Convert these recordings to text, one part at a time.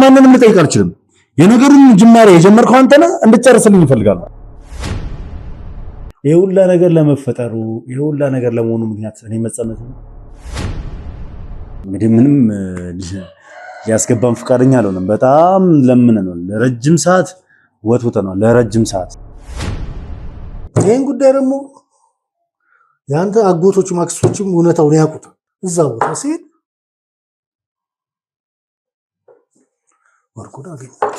ማንንም ልጠይቅ አልችልም። የነገሩን ጅማሬ የጀመርከው አንተ ነህ፣ እንድትጨርስልኝ እፈልጋለሁ። ይሄ ሁላ ነገር ለመፈጠሩ ይሄ ሁላ ነገር ለመሆኑ ምክንያት እኔ መጸነስ ነው። እንግዲህ ምንም ሊያስገባን ፈቃደኛ አልሆነም። በጣም ለምነናል፣ ለረጅም ሰዓት ወጥተናል፣ ለረጅም ሰዓት። ይሄን ጉዳይ ደግሞ ያንተ አጎቶች ማክሶችም እውነታውን ያውቁታል። እዛ ቦታ ሲሄድ ወርቁን አገኘች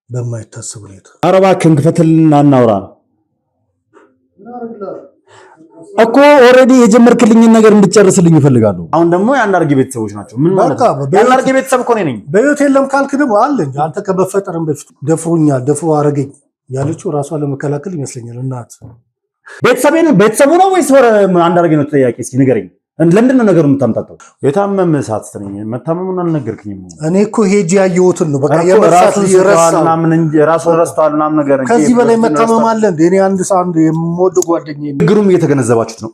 በማይታሰብ ሁኔታ። ኧረ እባክህን ክፈትልና እናውራ እኮ ኦልሬዲ የጀመርክልኝን ነገር እንድጨርስልኝ እፈልጋለሁ። አሁን ደግሞ የአንዳርጌ ቤተሰቦች ናቸው። ምን ማለት ነው? የአንዳርጌ ቤተሰብ እኮ ነኝ። በህይወት የለም ካልክ ደግሞ አለ እንጂ አንተ ከመፈጠርም በፊት ደፍሮኛል፣ ደፍሮ አረገኝ ያለችው ራሷን ለመከላከል ይመስለኛል። እናት ቤተሰቡ ነው ወይስ አንዳርጌ ነው ተጠያቂ? እስኪ ንገረኝ። ለምንድን ነው ነገሩን የምታምጣጣው? የታመመ ሰዓት ነኝ። መታመሙን አልነገርክኝም። እኔ እኮ ሄጄ ያየሁትን ነው። በቃ የመርሳት ራሱን ረስቷል ምናምን ነገር። ከዚህ በላይ መታመም አለ እንዴ? እኔ አንድ የምወደው ጓደኛዬ ችግሩም እየተገነዘባችሁት ነው።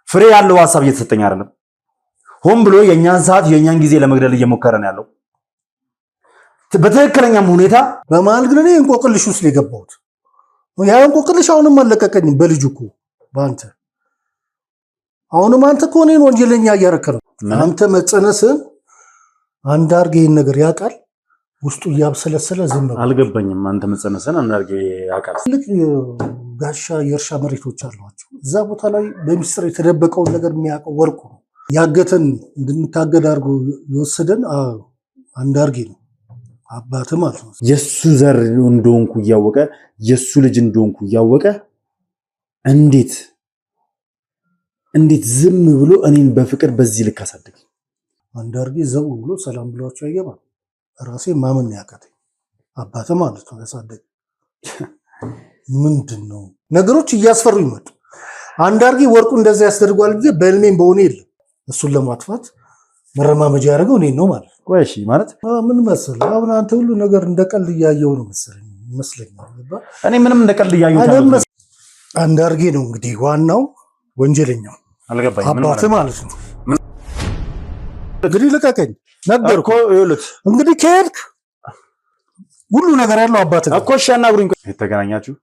ፍሬ ያለው ሀሳብ እየተሰጠኝ አይደለም። ሆን ብሎ የእኛን ሰዓት የእኛን ጊዜ ለመግደል እየሞከረ ነው ያለው በትክክለኛም ሁኔታ። በመሀል ግን እኔ እንቆቅልሽ ውስጥ የገባሁት ያ እንቆቅልሽ አሁንም አለቀቀኝም። በልጁ እኮ በአንተ አሁንም አንተ እኮ እኔን ወንጀለኛ እያደረክ ነው። አንተ መጸነስን አንዳርጌ ይህን ነገር ያውቃል፣ ውስጡ እያብሰለሰለ ዝም ነው። አልገባኝም። አንተ መጸነስን አንዳርጌ ያውቃል። ትልቅ ጋሻ የእርሻ መሬቶች አሏቸው። እዛ ቦታ ላይ በሚስጥር የተደበቀውን ነገር የሚያውቀው ወርቁ ነው። ያገተን እንድንታገድ አድርጎ የወሰደን አንዳርጌ ነው፣ አባት ማለት ነው። የሱ ዘር እንደሆንኩ እያወቀ የሱ ልጅ እንደሆንኩ እያወቀ እንዴት ዝም ብሎ እኔን በፍቅር በዚህ ልክ አሳደገ? አንዳርጌ ዘው ብሎ ሰላም ብሏቸው አይገባም። ራሴ ማመን ያቃተኝ አባተ ማለት ነው ያሳደገ። ምንድን ነው ነገሮች እያስፈሩ ይመጡ። አንዳርጌ ወርቁ እንደዛ ያስደርጓል ብዬ በህልሜም በሆነ የለም። እሱን ለማጥፋት መረማመጃ ያደረገው እኔን ነው ማለት ነው። ቆይ እሺ ማለት ምን መሰለህ፣ አሁን አንተ ሁሉ ነገር እንደቀልድ እያየው ነው ይመስለኛል። እኔ ምንም እንደቀልድ እያየው አንዳርጌ ነው እንግዲህ ዋናው ወንጀለኛው አባት ማለት ነው። እንግዲህ ልቀቀኝ ነገርኩ። እንግዲህ ከሄድክ ሁሉ ነገር ያለው አባት ነው እኮ። እሺ አናግሩኝ። የተገናኛችሁ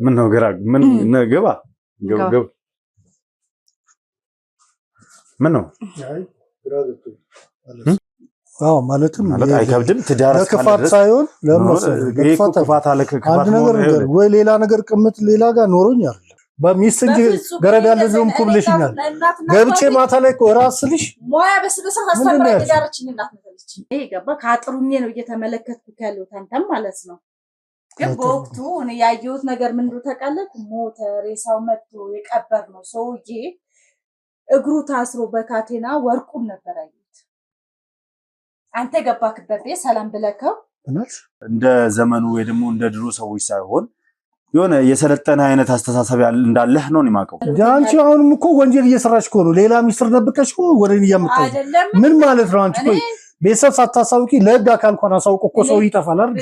ምን ነው? ምን ገባ ምን ነው? ማለትም አይከብድም። ትዳር ለክፋት ሳይሆን ለክፋት አንድ ነገር ወይ ሌላ ነገር ቅምጥ ሌላ ጋር ኖሮኝ አይደለም። በሚስት እንጂ ገረድ ያለ ዝም ኩብልሽኛል ገብቼ ማታ ላይ እኮ ራስልሽ ሞያ በስበሰብ አስተምራ የዳርችኝ እናት ነች። ይሄ ገባ ከአጥሩኝ ነው እየተመለከትኩ ያለው ታንተም ማለት ነው። ግን በወቅቱ እኔ ያየሁት ነገር ምን እንደው ተቃለክ ሞተ። ሬሳው መጥቶ የቀበር ነው ሰውዬ እግሩ ታስሮ በካቴና ወርቁን ነበር ያየሁት። አንተ ገባክበት ሰላም ብለከው እንደ ዘመኑ ወይ ደግሞ እንደ ድሮ ሰዎች ሳይሆን የሆነ የሰለጠነ አይነት አስተሳሰብ እንዳለህ ነው የማውቀው። አንቺ አሁንም እኮ ወንጀል እየሰራሽ እኮ ነው። ሌላ ሚስጥር ደብቀሽ እኮ ወደኔ እያመጣሽ ምን ማለት ነው? አንቺ ቆይ ቤተሰብ ሳታሳውቂ ለህግ አካል እንኳን አሳውቆ እኮ ሰው ይጠፋል አይደል?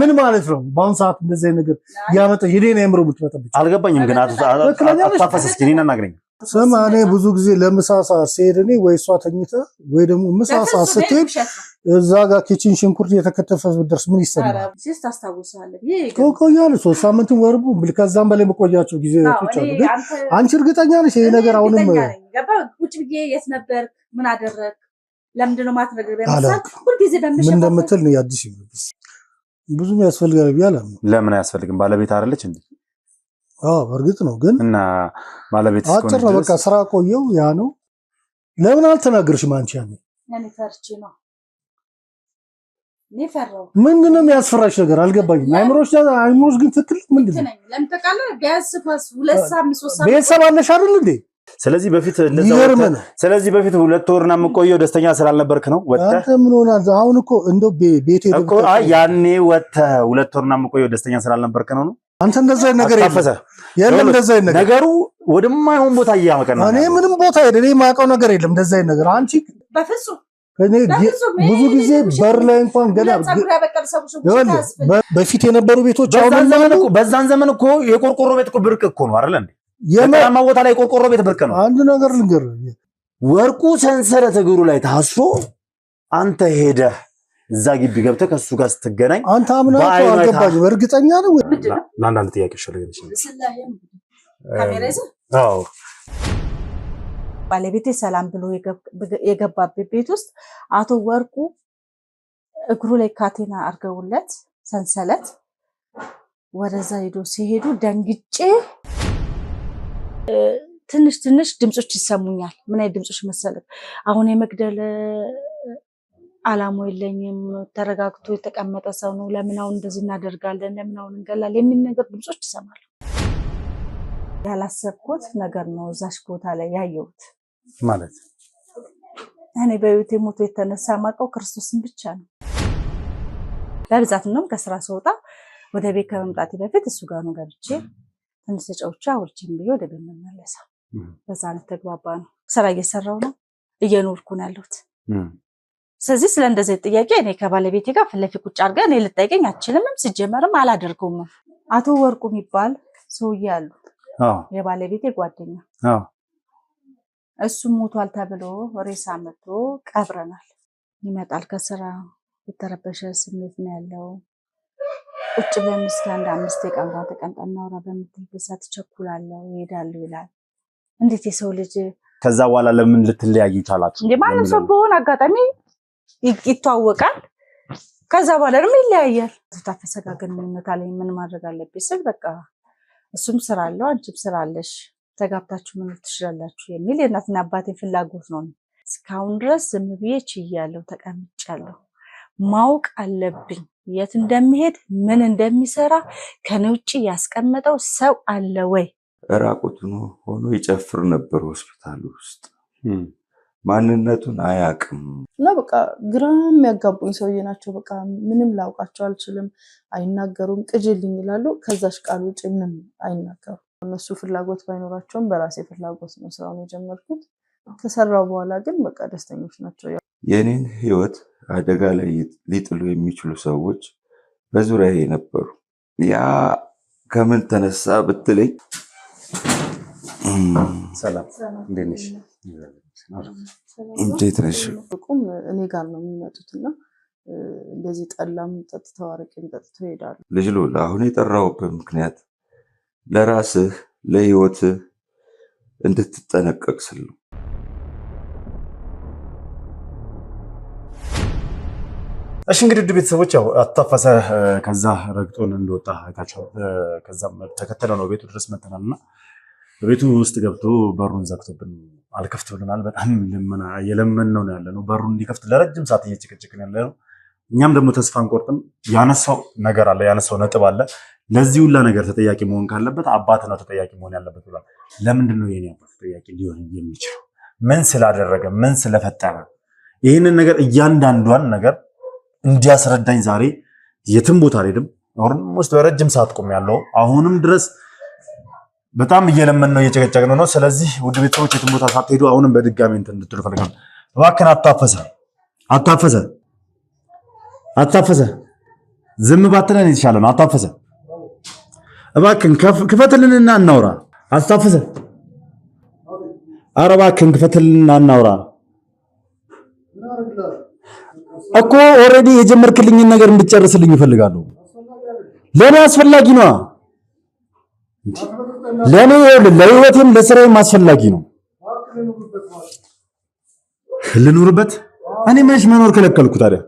ምን ማለት ነው? በአሁን ሰዓት እንደዚህ ነገር ያመጣ የኔን አእምሮ የምትመጣብኝ አልገባኝም። ግን አታፈሰስ ግን እናናግረኝ። ስማ እኔ ብዙ ጊዜ ለምሳሳ ስሄድ እኔ ወይ እሷ ተኝተ ወይ ደግሞ ምሳሳ ስትሄድ እዛ ጋር ኪችን ሽንኩርት የተከተፈ ብደርስ ምን ይሰማል? ሲስ ታስታውሳለህ? ቆያለሁ 3 ሳምንትን ወርቡ ከዛም በላይ መቆያቸው ጊዜቶች አሉ። ግን አንቺ እርግጠኛ ነሽ ይሄ ነገር አሁንም ቁጭ ብዬ የት ነበር? ምን አደረግ? ለምንድን ነው ማትነግረኝ? በመሳት ሁሉ ጊዜ በመሸፈን ምን እንደምትል ነው ያድሽ ይብስ ብዙም ያስፈልጋል ቢያለም ለምን አያስፈልግም? ባለቤት አይደለች እንዴ? እርግጥ ነው ግን እና ባለቤት አጭር ነው በቃ ስራ ቆየው ያ ነው። ለምን አልተናገርሽም አንቺ? ያኔ እኔ ፈርቼ ነው። እኔ ፈራው። ምንድነው የሚያስፈራሽ ነገር አልገባኝም። አይምሮሽ ግን ትክክል ምንድነው? ለምን ተቃለ ቢያንስ 2 ሳምንት 3 ሳምንት ቤተሰብ አለሽ አይደል እንዴ? ስለዚህ በፊት ሁለት ወርና የምቆየው ደስተኛ ስላልነበርክ ነው ወጥተህ። አንተ ምን ሆናል አሁን? እኮ እንደው ቤቴ እኮ ያኔ ወጥተህ 2 ወርና የምቆየው ደስተኛ ስላልነበርክ ነው። አንተ እንደዛ ነገር የለም እንደዛ ነገር ነገሩ ወደማይሆን ቦታ እያመቀና እኔ ምንም ቦታ እኔ የማውቀው ነገር የለም እንደዛ ነገር። አንቺ በፍጹም እኔ ብዙ ጊዜ በር ላይ እንኳን ገና በፊት የነበሩ ቤቶች በዛን ዘመን እኮ የቆርቆሮ ቤት እኮ ብርቅ እኮ ነው አይደል እንዴ? የማማ ቦታ ላይ የቆርቆሮ ቤት ብርቅ ነው። አንድ ነገር ልንገርህ ወርቁ ሰንሰለት እግሩ ላይ ታስሮ አንተ ሄደህ እዛ ግቢ ገብተህ ከሱ ጋር ስትገናኝ አንተ አምናህ አልገባኝ እርግጠኛ ነው ለአንዳንድ ጥያቄ ሸለገኝ አዎ ባለቤቴ ሰላም ብሎ የገባበት ቤት ውስጥ አቶ ወርቁ እግሩ ላይ ካቴና አርገውለት ሰንሰለት ወደዛ ሄዶ ሲሄዱ ደንግጬ ትንሽ ድምጾች ይሰሙኛል። ምን አይነት ድምጾች መሰለህ? አሁን የመግደል አላማው የለኝም፣ ተረጋግቶ የተቀመጠ ሰው ነው፣ ለምን አሁን እንደዚህ እናደርጋለን፣ ለምን አሁን እንገላለን የሚል ነገር ድምጾች ይሰማሉ። ያላሰብኩት ነገር ነው እዛሽ ቦታ ላይ ያየሁት ማለት እኔ በህይወቴ ሞቶ የተነሳ ማቀው ክርስቶስን ብቻ ነው። በብዛት ነው ከስራ ስወጣ ወደ ቤት ከመምጣቴ በፊት እሱ ጋር ነው ገብቼ ትንሽ ተጫውቼ አውርቼም ብዬ ወደ ቤት መመለሳው። በዛ ነው ተግባባ ነው። ስራ እየሰራው ነው እየኖርኩ ነው ያለሁት። ስለዚህ ስለ እንደዚህ ጥያቄ እኔ ከባለቤቴ ጋር ፊት ለፊት ቁጭ አድርገን እኔ ልጠይቀኝ አትችልም፣ ሲጀመርም አላደርገውም። አቶ ወርቁ የሚባል ሰውዬ አሉ፣ የባለቤቴ ጓደኛ። እሱ ሞቷል ተብሎ ሬሳ መጥቶ ቀብረናል። ይመጣል ከስራ የተረበሸ ስሜት ነው ያለው። ቁጭ ብለን እስከ 5 ደቂቃ እንኳን ተቀምጠን እናውራ በምትል ሰዓት ቸኩላለሁ እሄዳለሁ ይላል። እንዴት የሰው ልጅ ከዛ በኋላ ለምን ልትለያዩ ቻላችሁ? እንዴ ማንም ሰው በሆነ አጋጣሚ ይተዋወቃል፣ ከዛ በኋላ ደግሞ ይለያያል። ታፈሰ ጋር ግንኙነት አለኝ፣ ምን ማድረግ አለብኝ ስል በቃ እሱም ስራ አለው አንቺም ስራ አለሽ፣ ተጋብታችሁ መኖር ትችላላችሁ የሚል የእናትና አባቴን ፍላጎት ነው። እስካሁን ድረስ ዝም ብዬ ችያለሁ፣ ተቀምጫለሁ። ማወቅ አለብኝ የት እንደሚሄድ ምን እንደሚሰራ ከኔ ውጪ ያስቀመጠው ሰው አለ ወይ? ራቁቱን ሆኖ ይጨፍር ነበር ሆስፒታል ውስጥ። ማንነቱን አያውቅም እና በቃ ግራ የሚያጋቡኝ ሰውዬ ናቸው። በቃ ምንም ላውቃቸው አልችልም። አይናገሩም፣ ቅጅልኝ ይላሉ። ከዛሽ ቃል ውጭ ምንም አይናገሩም። እነሱ ፍላጎት ባይኖራቸውም በራሴ ፍላጎት ነው ስራውን የጀመርኩት። ከሰራው በኋላ ግን በቃ ደስተኞች ናቸው። የኔን ህይወት አደጋ ላይ ሊጥሉ የሚችሉ ሰዎች በዙሪያዬ ነበሩ። ያ ከምን ተነሳ ብትለኝ ሰላም እንዴት ነሽ? እንዴት ነሽ? እኔ ጋር ነው የሚመጡትና እንደዚህ ጠላም ጠጥተው አረቄም ጠጥተው ይሄዳሉ። ልጅ ሎላ አሁን የጠራሁበት ምክንያት ለራስህ ለህይወትህ እንድትጠነቀቅ ስል ነው። እሺ እንግዲህ ውድ ቤተሰቦች ያው አታፈሰ ከዛ ረግጦን እንደወጣ አይታችሁ ከዛም ተከተለው ነው ቤቱ ድረስ መተናልና በቤቱ ውስጥ ገብቶ በሩን ዘግቶብን አልከፍት ብለናል። በጣም የለመነው ነው ያለነው በሩን እንዲከፍት ለረጅም ሰዓት እየጨቀጨቅን ያለነው። እኛም ደግሞ ተስፋ አንቆርጥም። ያነሳው ነገር አለ፣ ያነሳው ነጥብ አለ። ለዚህ ሁላ ነገር ተጠያቂ መሆን ካለበት አባት ነው ተጠያቂ መሆን ያለበት ብሏል። ለምንድን ነው የኔ አባት ተጠያቂ ሊሆን የሚችለው? ምን ስላደረገ ምን ስለፈጠረ? ይህንን ነገር እያንዳንዷን ነገር እንዲያስረዳኝ ዛሬ የትም ቦታ አልሄድም። ኦልሞስት በረጅም ሰዓት ቆሜያለሁ። አሁንም ድረስ በጣም እየለመን ነው እየጨቀጨቅን ነው። ስለዚህ ውድ ቤተሰቦች የትም ቦታ ሳትሄዱ አሁንም በድጋሚ እንትን እንድትሉ ፈልጋለሁ። እባክህን አታፈሰ ዝም ባትለን የተሻለ ነው። አታፈሰ እባክህን ክፈትልንና እናውራ። አታፈሰ ኧረ እባክህን ክፈትልንና እናውራ እኮ ኦልሬዲ የጀመርክልኝን ነገር እንድጨርስልኝ እፈልጋለሁ። ለኔ አስፈላጊ ነው። ለኔ ለህይወቴም ለስራዬም አስፈላጊ ነው። ልኑርበት? እኔ መች መኖር ከለከልኩ ታዲያ?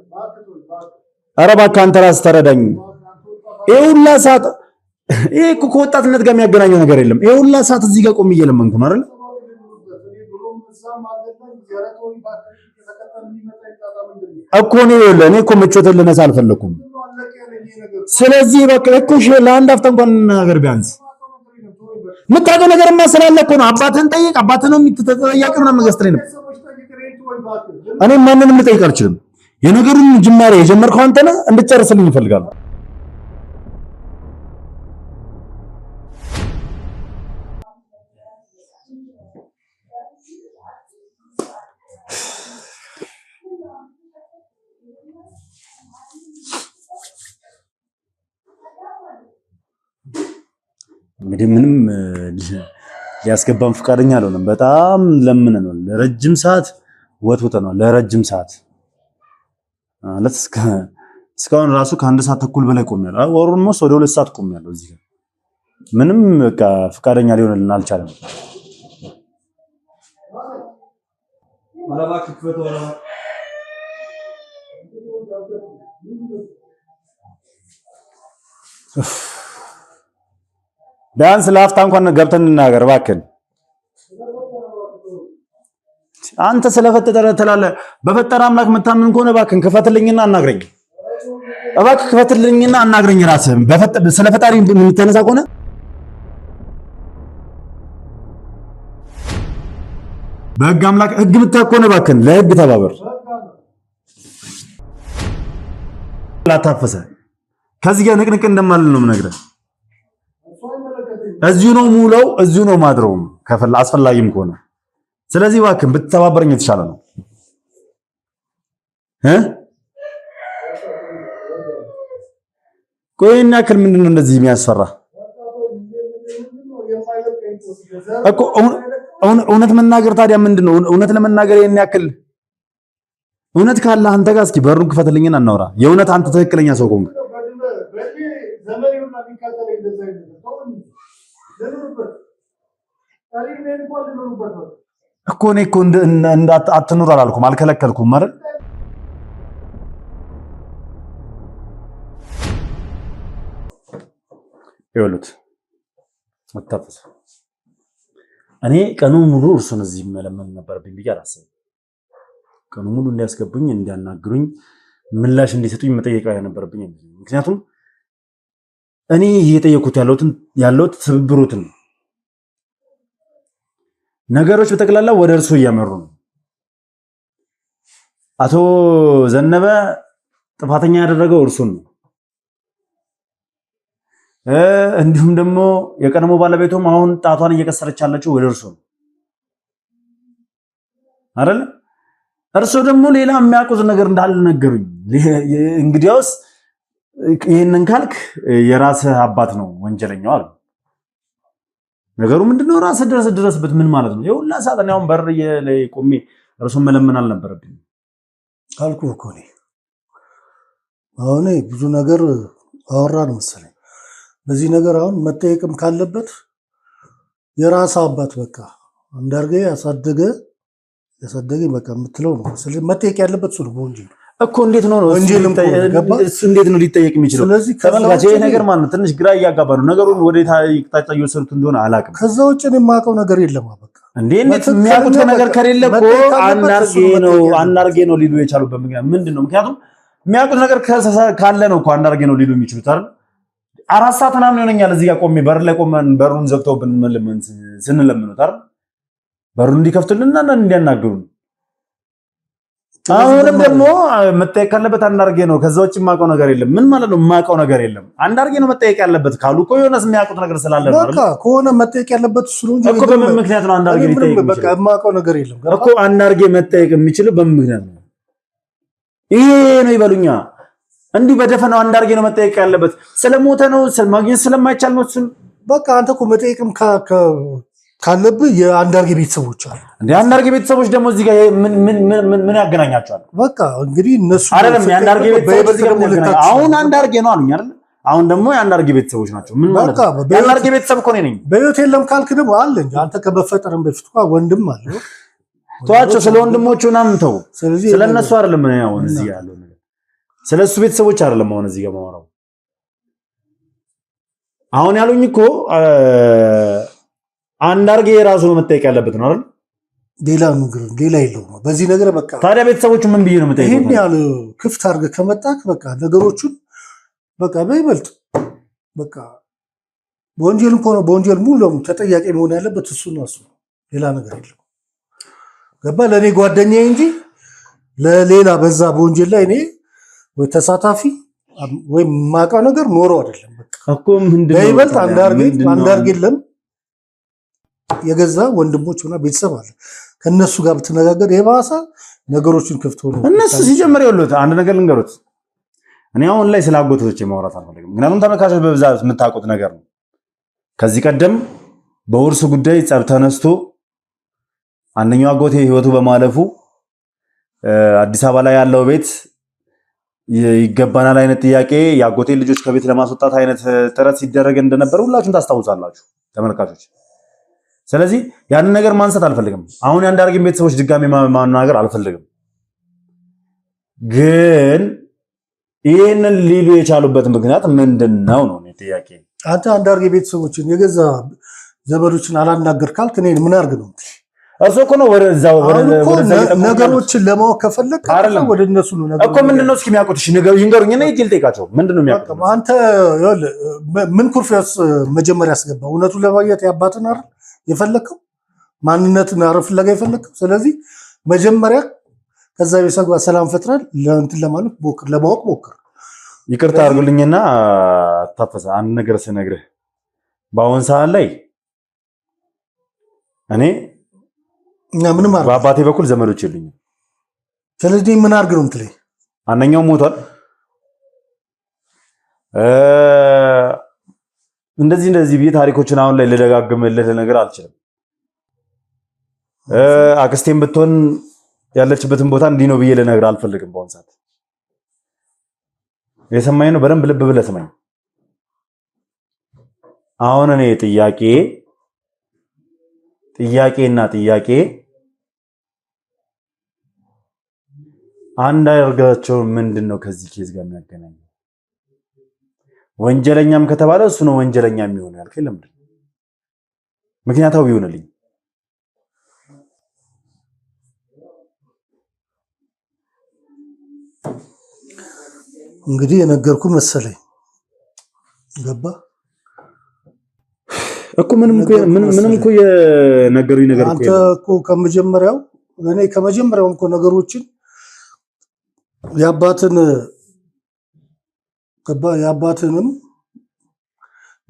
ኧረ እባክህ አንተ ራስህ ተረዳኝ። ይሄ ሁላ ሰዓት ይሄ እኮ ከወጣትነት ጋር የሚያገናኘው ነገር የለም። ይሄ ሁላ ሰዓት እዚህ ጋር ቆሜ እየለመንኩ ነው አይደል? እኮ እኔ እኮ ምቾትን ልነሳ አልፈለኩም። ስለዚህ በቃ እኮ ለአንድ አፍታ እንኳን ነገር ቢያንስ የምታውቀው ነገርማ ስላለ እኮ ነው። አባትህን ጠይቅ። አባትህ ነው የሚተጠያቂ ምናምን ገዝተኝ ነው። እኔ ማንንም ልጠይቅ አልችልም። የነገሩን ጅማሬ የጀመርከው አንተ ነህ። እንድጨርስልኝ እፈልጋለሁ። እንግዲህ ምንም ሊያስገባን ፈቃደኛ አልሆነም። በጣም ለምነናል። ለረጅም ሰዓት ወትውተናል። ለረጅም ሰዓት ማለት እስካሁን ራሱ ከአንድ ሰዓት ተኩል በላይ ቆሜያለሁ። ኦልሞስት ወደ 2 ሰዓት ቆሜያለሁ እዚህ ጋር ምንም በቃ ፈቃደኛ ሊሆንልን አልቻለም። ቢያንስ ለአፍታ እንኳን ገብተን እንናገር እባክህን። አንተ ስለፈጠረ ትላለህ። በፈጠረ አምላክ የምታምን ከሆነ እባክህን ክፈትልኝና አናግረኝ። እባክህ ክፈትልኝና አናግረኝ። ራስህን ስለፈጣሪ የምትነሳ ከሆነ በህግ አምላክ ህግ የምታውቅ ከሆነ እባክህን ለህግ ተባበር። ላታፈሰ ከዚህ ጋር ንቅንቅ እንደማልን ነው የምነግርህ። እዚሁ ነው ሙለው፣ እዚሁ ነው ማድረውም አስፈላጊም ከሆነ ስለዚህ እባክህን ብትተባበረኝ የተሻለ ነው። ቆይ እና ያክል ምንድነው እንደዚህ የሚያስፈራ እኮ እውነት መናገር ታዲያ ምንድነው? እውነት ለመናገር ይሄን ያክል እውነት ካለ አንተ ጋር እስኪ በሩን ክፈትልኝና እናውራ። የእውነት አንተ ትክክለኛ ሰው ከሆንክ እኮ እኔ እኮ አትኑር አላልኩም፣ አልከለከልኩም አይደል? ይኸውልህ መታፈስ እኔ ቀኑ ሙሉ እርሱን እዚህ መለመን ነበረብኝ ብዬ አላሰብም። ቀኑ ሙሉ እንዲያስገቡኝ፣ እንዲያናግሩኝ፣ ምላሽ እንዲሰጡኝ መጠየቅ ነበረብኝ። ምክንያቱም እኔ እየጠየኩት ያለሁት ትብብሩትን ነገሮች በጠቅላላ ወደ እርሱ እያመሩ ነው። አቶ ዘነበ ጥፋተኛ ያደረገው እርሱን ነው። እንዲሁም ደግሞ የቀድሞ ባለቤቱም አሁን ጣቷን እየቀሰረች ያለችው ወደ እርሱ ነው አይደል? እርሱ ደግሞ ሌላ የሚያውቁት ነገር እንዳለ ነገሩኝ። እንግዲያውስ ይህንን ካልክ የራስህ አባት ነው ወንጀለኛው አሉ። ነገሩ ምንድነው? ራስህ ድረስበት ምን ማለት ነው? የሁላ ሰዓት እኔ አሁን በር ላይ ቆሜ እርሱን መለመን አልነበረብኝ አልኩህ እኮ እኔ አሁን ብዙ ነገር አወራን መሰለኝ። በዚህ ነገር አሁን መጠየቅም ካለበት የራስ አባት በቃ አንዳርጌ ያሳደገ በቃ የምትለው ነው። ስለዚህ መጠየቅ ያለበት እሱ ነው በወንጀል እኮ። እንዴት ነው እሱ እንዴት ነው ሊጠየቅ የሚችለው? ተመልካች ይሄ ነገር ማለት ነው ትንሽ ግራ እያጋባ ነው። ነገሩን ወደ አቅጣጫ እየወሰዱት እንደሆነ አላውቅም። ከዛ ውጭ እኔ የማውቀው ነገር የለም። በቃ እንዴት የሚያውቁት ነገር ከሌለ እኮ አንዳርጌ ነው ሊሉ የቻሉበት ምክንያት ምንድነው? ምክንያቱም የሚያውቁት ነገር ካለ ነው እኮ አንዳርጌ ነው ሊሉ የሚችሉት አይደል? 4 ሰዓት ምናምን ይሆነኛል እዚህ ጋር ቆሜ በር ላይ ቆመን በሩን ዘግተውብን ስንለምኑት አይደል? በሩን እንዲከፍቱልንና እንዲያናግሩን። አሁንም ደግሞ መጠየቅ ካለበት አንዳርጌ ነው። ከዛ ውጭ የማውቀው ነገር የለም። ምን ማለት ነው የማውቀው ነገር የለም? አንዳርጌ ነው መጠየቅ ያለበት ካሉ እኮ የሆነስ የሚያውቁት ነገር ስላለ ነው አይደል? በቃ ከሆነ መጠየቅ ያለበት እሱ ነው እንጂ እኮ በምን ምክንያት ነው አንዳርጌ ሊጠየቅ የሚችለው? በቃ የማውቀው ነገር የለም እኮ አንዳርጌ መጠየቅ የሚችለው በምን ምክንያት ነው? ይሄ ነው ይበሉኛ። እንዲህ በደፈናው አንዳርጌ ነው መጠየቅ ያለበት? ስለሞተ ነው ማግኘት ስለማይቻል ነው እሱን? በቃ አንተ እኮ መጠየቅም ካለብህ የአንዳርጌ ቤተሰቦች አሉ። እንደ አንዳርጌ ቤተሰቦች ደግሞ እዚህ ጋር ምን ያገናኛቸዋል? በቃ እንግዲህ እነሱ አይደለም የአንዳርጌ ቤተሰቦች አሁን አንዳርጌ ነው አሉኝ አይደል? አሁን ደግሞ የአንዳርጌ ቤተሰቦች ናቸው። ምን ማለት ነው? የአንዳርጌ ቤተሰብ እኮ ነኝ። በህይወት የለም ካልክ ደግሞ አለ እንጂ አንተ ከመፈጠርም በፊት እኮ ወንድም አለ። ተዋቸው፣ ስለ ወንድሞቹ ምናምን ተው። ስለነሱ አይደለም ምን ያው እዚህ ያለው ነገር ስለሱ ቤተሰቦች አይደለም አሁን እዚህ ጋር ማወራው። አሁን ያሉኝ እኮ አንዳርጌ የራሱ ነው መጠየቅ ያለበት ነው አይደል? ሌላ የለውም በዚህ ነገር። በቃ ታዲያ ቤተሰቦቹ ምን ብዬ ነው መጠየቅ? ይሄን ያህል ክፍት አድርገህ ከመጣክ በቃ ነገሮቹን በቃ በይበልጥ በቃ በወንጀልም ከሆነ በወንጀል ሙሉ ለሙሉ ተጠያቂ መሆን ያለበት እሱ ነው። እሱ ሌላ ነገር የለም። ገባ? ለእኔ ጓደኛዬ እንጂ ለሌላ በዛ በወንጀል ላይ እኔ ወይ ተሳታፊ ወይ የማውቀው ነገር ኖሮ አይደለም። በቃ እኮ ምንድነው በይበልጥ አንዳርጌ የለም የገዛ ወንድሞች ሆና ቤተሰብ አለ። ከነሱ ጋር ብትነጋገር የባሰ ነገሮችን ክፍት ሆኖ እነሱ ሲጀምር ይወሉት አንድ ነገር ልንገሩት። እኔ አሁን ላይ ስላጎቶች ማውራት አልፈልግም። ምክንያቱም ተመልካቾች በብዛት የምታውቁት ነገር ነው። ከዚህ ቀደም በውርስ ጉዳይ ጸብ ተነስቶ አንደኛው አጎቴ ህይወቱ በማለፉ አዲስ አበባ ላይ ያለው ቤት ይገባናል አይነት ጥያቄ የአጎቴ ልጆች ከቤት ለማስወጣት አይነት ጥረት ሲደረግ እንደነበር ሁላችሁም ታስታውሳላችሁ ተመልካቾች። ስለዚህ ያንን ነገር ማንሳት አልፈልግም። አሁን የአንዳርጌን ቤተሰቦች ድጋሚ ማናገር አልፈልግም። ግን ይህንን ሊሉ የቻሉበት ምክንያት ምንድነው ነው ጥያቄ። አንተ አንዳርጌ ቤተሰቦችን የገዛ ዘመዶችን አላናገር ካልክ እኔ ምን አድርግ ነው? እሱ እኮ ነው ወደዛው ነገሮችን ለማወቅ ከፈለክ ወደ እነሱ ነው ነገር እኮ ምንድነው እስኪ የሚያውቁት? እሺ ነገሩ ይንገሩኝና ይጅል ጠይቃቸው። ምንድነው የሚያውቁት? አንተ ምን ኩርፊያስ መጀመሪያ ያስገባ እውነቱን ለማግኘት ያባትን አይደል የፈለከው ማንነትን አረፍለጋ የፈለከው። ስለዚህ መጀመሪያ ከዛ ቤተሰብ ጋር ሰላም ፈጥረን ለእንትን ለማለት ሞክር፣ ለማወቅ ሞክር። ይቅርታ አድርጉልኝና ታፈሰ አንድ ነገር ስነግርህ በአሁን ሰዓት ላይ እኔ ምንም ማለት በአባቴ በኩል ዘመዶች የሉኝም። ስለዚህ ምን አድርግ ነው የምትለኝ? አንደኛው ሞቷል። እንደዚህ ብዬ ታሪኮችን አሁን ላይ ልደጋግምልህ ነገር አልችልም። አክስቴም ብትሆን ያለችበትን ቦታ እንዲህ ነው ብዬ ልነግርህ አልፈልግም። በአሁን ሰዓት የሰማኝ ነው። በደንብ ልብ ብለህ ስማኝ። አሁን እኔ ጥያቄ አንዳርጋቸው ምንድነው ከዚህ ኬዝ ጋር የሚያገናኘው? ወንጀለኛም ከተባለ እሱ ነው ወንጀለኛ የሚሆነው ያልከኝ ለምንድን ነው? ምክንያታዊ ይሆንልኝ። እንግዲህ የነገርኩ መሰለኝ ገባ እኮ ምንም እኮ የነገሩኝ ነገር አንተ እኮ ከመጀመሪያው እኮ ነገሮችን የአባትንም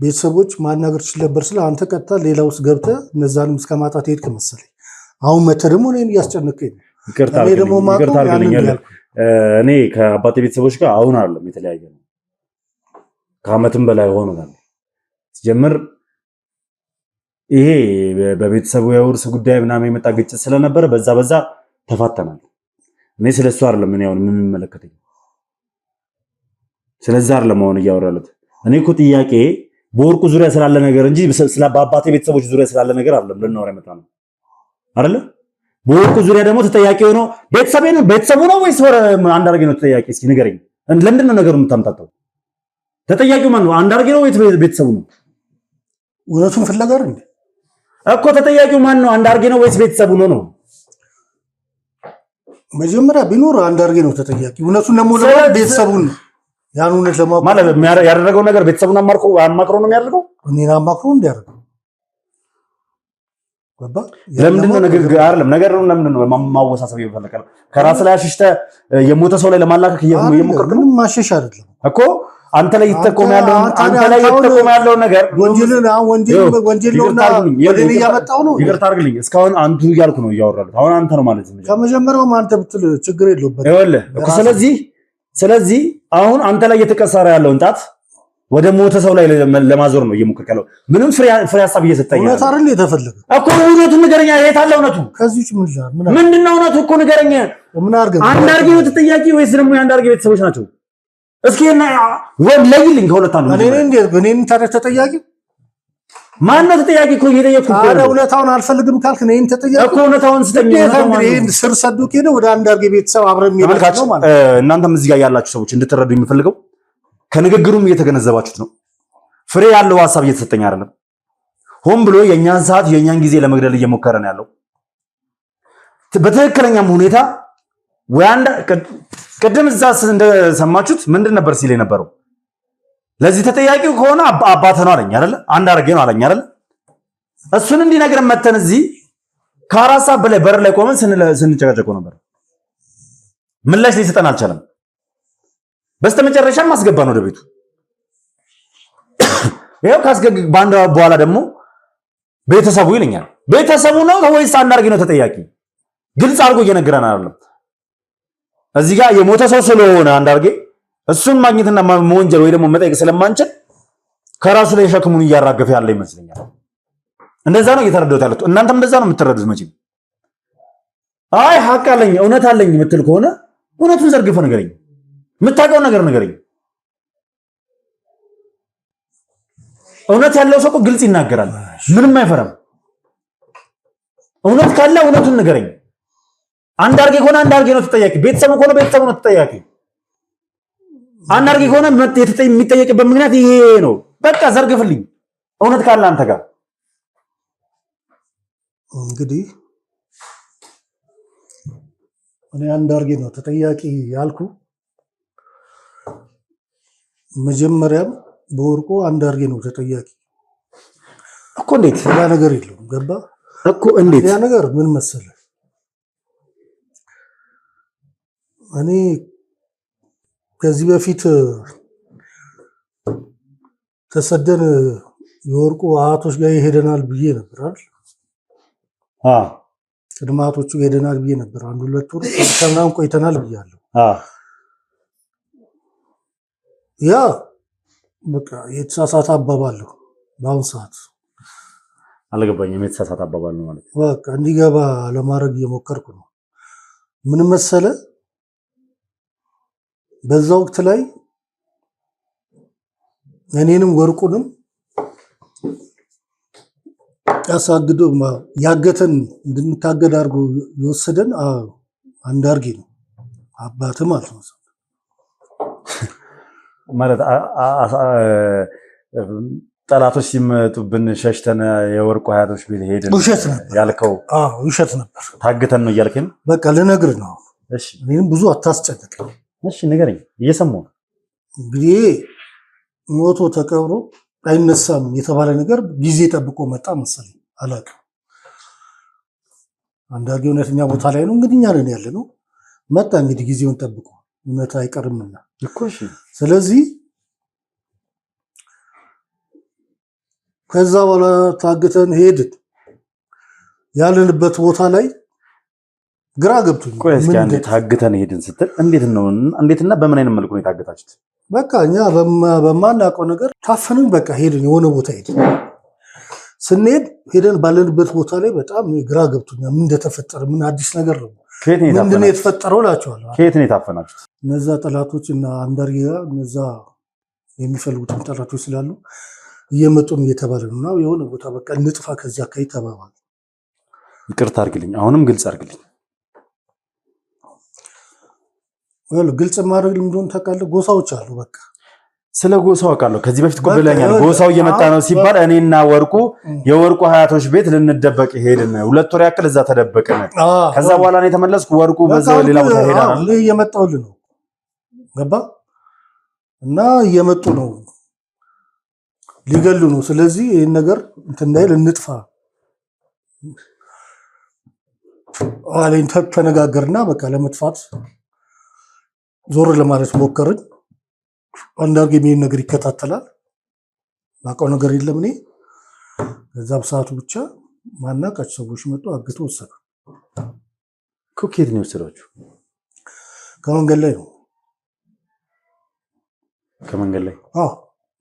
ቤተሰቦች ማናገር ትችል ነበር ስለ አንተ ቀጥታ ሌላ ውስጥ ገብተህ እነዛንም እስከ ማጣት ሄድክ መሰለኝ። አሁን መተህ ደግሞ እኔን እያስጨነቀኝ ነው። ይቅርታ አድርግልኝ። እኔ ከአባቴ ቤተሰቦች ጋር አሁን አይደለም የተለያየ ነው። ከዓመትም በላይ ሆኖናል። ሲጀምር ይሄ በቤተሰቡ የውርስ ጉዳይ ምናምን የመጣ ግጭት ስለነበረ በዛ ተፋተናል። እኔ ስለሱ አይደለም ምን ያውን የምመለከተኝ ስለዛ አይደለም አሁን እያወራለት። እኔ እኮ ጥያቄ በወርቁ ዙሪያ ስላለ ነገር እንጂ ስለ አባቴ ቤተሰቦች ዙሪያ ስላለ ነገር አይደለም ልናወራ የመጣ ነው አይደለ? በወርቁ ዙሪያ ደግሞ ተጠያቂ ሆኖ ቤተሰቡ ነው ወይስ አንዳርጌ ነው ተጠያቂ? እስኪ ንገረኝ። ለምንድን ነው ነገሩን የምታምጣጣው? ተጠያቂው ማን ነው? አንዳርጌ ነው ወይስ ቤተሰቡ ነው? እውነቱን ፍለጋ አይደል እኮ ተጠያቂው ማን ነው? አንዳርጌ ነው ወይስ ቤተሰቡ ነው? መጀመሪያ ቢኖር አንዳርጌ ነው ተጠያቂ። እውነቱን ደግሞ ቤተሰቡን ያን እውነት ለማወቅ ማለት ያደረገው ነገር ቤተሰቡን አማክሮ ነው የሚያደርገው። እኔን አማክሮ እንዲያደርገው ለምንድን ነው ለምንድን ነው ማወሳሰብ ይፈልጋል? ከራስ ላይ አሽሽተህ የሞተ ሰው ላይ ለማላከክ እየሞከርክ ነው። ማሸሽ አይደለም እኮ አንተ ላይ ይተቆም ያለው ነገር ወንጀል ነውና ወደኔ ያመጣው ነው። ይቅርታ አድርግልኝ። እስካሁን አንቱ እያልኩ ነው እያወራሁት። አሁን አንተ ነው ማለት ነው። ከመጀመሪያውም አንተ ብትል ችግር የለውበት። ይኸውልህ እኮ ስለዚህ አሁን አንተ ላይ እየተቀሰረ ያለውን ጣት ወደ ሞተ ሰው ላይ ለማዞር ነው እየሞከርክ ያለው። ምንም ፍሬ ሀሳብ እየሰጠኝ እውነት አይደል የተፈለገ እኮ እውነቱን ንገረኛ። የት አለ እውነቱ? ከዚህ ምንድነው እውነቱ እኮ ንገረኛ። አንዳርጌ ነው ተጠያቂ ወይስ ደግሞ የአንዳርጌ ቤተሰቦች ናቸው? እስኪ ለይልኝ ከሁለት አንዱ። እኔን ታዲያ ተጠያቂ ማን ነው? ተጠያቂ እኮ እየጠየቅኩ እኮ ነው። እውነታውን አልፈልግም ካልክ እኔን ተጠያቂ እኮ እውነታውን ስተኛ ይሄን ስር ሰዱክ ነው ወደ አንዳርጌ ቤተሰብ አብረን የሚሄድ ነው ማለት። እናንተም እዚህ ጋር ያላችሁ ሰዎች እንድትረዱ የምፈልገው ከንግግሩም እየተገነዘባችሁት ነው። ፍሬ ያለው ሐሳብ እየተሰጠኝ አይደለም። ሆን ብሎ የኛን ሰዓት የኛን ጊዜ ለመግደል እየሞከረ ነው ያለው። በትክክለኛም ሁኔታ ቅድም እዛ እንደሰማችሁት ምንድን ነበር ሲል የነበረው? ለዚህ ተጠያቂው ከሆነ አባተ ነው አለኝ አይደለ? አንዳርጌ ነው አለኝ አይደለ? እሱን እንዲነግረን መተን እዚህ ከአራት ሰዓት በላይ በር ላይ ቆመን ስንጨቃጨቀው ነበር። ምላሽ ሊሰጠን አልቻለም። በስተመጨረሻም አስገባን ወደ ቤቱ። ይሄው ባንድ በኋላ ደግሞ ቤተሰቡ ይለኛል። ቤተሰቡ ነው ወይስ አንዳርጌ ነው ተጠያቂ? ግልጽ አድርጎ እየነገረን አይደለም። እዚህ ጋር የሞተ ሰው ስለሆነ አንዳርጌ እሱን ማግኘትና መወንጀል ወይ ደግሞ መጠየቅ ስለማንችል ከራሱ ላይ ሸክሙን እያራገፈ ያለ ይመስለኛል። እንደዛ ነው እየተረዳሁት ያለሁት። እናንተም እንደዛ ነው የምትረዱት መቼም። አይ ሀቅ አለኝ እውነት አለኝ የምትል ከሆነ እውነቱን ዘርግፈህ ንገረኝ፣ የምታውቀው ነገር ንገረኝ። እውነት ያለው ሰው እኮ ግልጽ ይናገራል፣ ምንም አይፈራም። እውነት ካለ እውነቱን ንገረኝ። አንድ አርጌ ከሆነ አንድ አርጌ ነው ተጠያቂ፣ ቤተሰብ ከሆነ ቤተሰብ ነው ተጠያቂ። አንድ አርጌ ከሆነ የሚጠየቅበት ምክንያት ይሄ ነው። በቃ ዘርግፍልኝ እውነት ካለ አንተ ጋር። እንግዲህ እኔ አንድ አርጌ ነው ተጠያቂ ያልኩ። መጀመሪያም በወርቁ አንድ አርጌ ነው ተጠያቂ እኮ። እንዴት ያ ነገር የለውም ገባ እኮ። እንዴት ያ ነገር ምን መሰለህ፣ እኔ ከዚህ በፊት ተሰደን የወርቁ አያቶች ጋር ይሄደናል ብዬ ነበር አይደል? ቅድመ አያቶቹ ይሄደናል ብዬ ነበር። አንድ 2 ወር ከምናምን ቆይተናል ብያለሁ። ያ በቃ የተሳሳተ አባባል ነው። በአሁን ሰዓት አልገባኝም። የተሳሳተ አባባል ነው ማለት በቃ እንዲገባ ለማድረግ እየሞከርኩ ነው። ምን መሰለ፣ በዛ ወቅት ላይ እኔንም ወርቁንም ያሳግዶ ያገተን እንድንታገድ አድርጎ የወሰደን አንድ አርጌ ነው አባት ማለት ነው። ማለት ጠላቶች ሲመጡብን ሸሽተን የወርቁ አያቶች ቤት ሄድን ያልከው ውሸት ነበር። ታግተን ነው እያልከኝ? በቃ ልነግርህ ነው። እሺ እኔንም ብዙ አታስጨንቀኝ። እሺ ንገረኝ፣ እየሰማሁ ነው። እንግዲህ ሞቶ ተቀብሮ አይነሳም የተባለ ነገር ጊዜ ጠብቆ መጣ መሰለኝ፣ አላውቅም። አንድ አርጌ እውነተኛ ቦታ ላይ ነው እንግዲህ እኛ ነን ያለ ነው። መጣ እንግዲህ ጊዜውን ጠብቆ እውነት አይቀርምና እኮ። እሺ ስለዚህ ከዛ በኋላ ታግተን ሄድን። ያለንበት ቦታ ላይ ግራ ገብቶኝ። ቆይ እስኪ አንዴ ታግተን ሄድን ስትል እንዴትና በምን አይነት መልኩ ነው የታገታችሁት? በቃ እኛ በማናውቀው ነገር ታፈንን። በቃ ሄድን፣ የሆነ ቦታ ሄድን። ስንሄድ ሄደን ባለንበት ቦታ ላይ በጣም ግራ ገብቶኛል። ምን እንደተፈጠረ ምን አዲስ ነገር ነው ምንድን ነው የተፈጠረው እላቸዋለሁ። ከየት ነው የታፈናችሁት? እነዛ ጠላቶች እና አንዳርጌ ጋር እነዛ የሚፈልጉትን ጠላቶች ስላሉ እየመጡ ነው እየተባለ ነው። እና የሆነ ቦታ በቃ እንጥፋ ከዚህ አካባቢ ተባባል። ይቅርታ አድርግልኝ፣ አሁንም ግልጽ አድርግልኝ። ግልጽ ማድረግ እንደሆነ ታውቃለህ፣ ጎሳዎች አሉ። በቃ ስለ ጎሳው አውቃለሁ። ከዚህ በፊት እኮ ብለኛል። ጎሳው እየመጣ ነው ሲባል እኔና ወርቁ የወርቁ አያቶች ቤት ልንደበቅ ሄድን። 2 ወር ያክል እዛ ተደበቅን። ከዛ በኋላ ነው የተመለስኩ። ወርቁ በዛው ሌላ ቦታ ሄዳል። እኔ እየመጣሁልህ ነው ገባ እና እየመጡ ነው ሊገሉ ነው። ስለዚህ ይህን ነገር እንትን እንዳይል እንጥፋ አለኝ። ተነጋገርና በቃ ለመጥፋት ዞር ለማለት ሞከርን። አንዳርጌ የሚሄድ ነገር ይከታተላል። ማውቀው ነገር የለም እኔ። ከዛ በሰዓቱ ብቻ ማናውቃቸው ሰዎች መጡ፣ አግቶ ወሰዱ። ከየት ነው የወሰዷችሁ? ከመንገድ ላይ ነው። ከመንገድ ላይ? አዎ።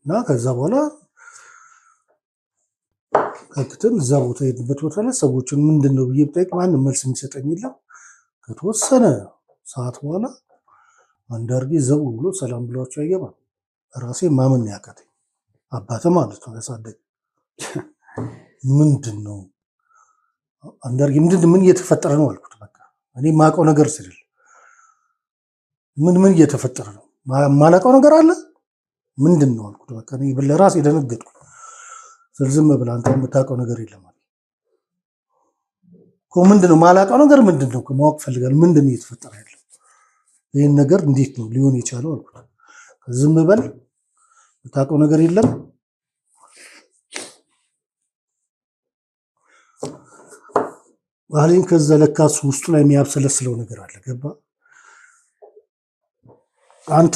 እና ከዛ በኋላ ከክተን እዛ ቦታ የሄድንበት ቦታ ላይ ሰዎችን ምንድን ነው ብዬ ብጠይቅ ማንም መልስ የሚሰጠኝ የለም። ከተወሰነ ሰዓት በኋላ አንዳርጌ ዘው ብሎ ሰላም ብሏቸው አይገባም። ራሴ ማመን ያቃተኝ አባተ ማለት ነው ያሳደገ። ምንድን ነው አንዳርጌ ምን እየተፈጠረ ነው አልኩት። በቃ እኔ ማውቀው ነገር ስለሌለ ምን እየተፈጠረ ነው ማላውቀው ነገር አለ ምንድን ነው አልኩት። በቃ እኔ ለራሴ ደነገጥኩ። ዝም ብለህ አንተ የምታውቀው ነገር የለም አለ እኮ። ምንድን ነው ማላውቀው ነገር ምንድን ነው ማወቅ ፈልጋለሁ። ምንድን ነው እየተፈጠረ ያለው? ይህን ነገር እንዴት ነው ሊሆን የቻለው አልኩት። ዝም በል የምታውቀው ነገር የለም አለኝ። ከዛ ለካሱ ውስጡ ላይ የሚያብሰለስለው ነገር አለ ገባ። አንተ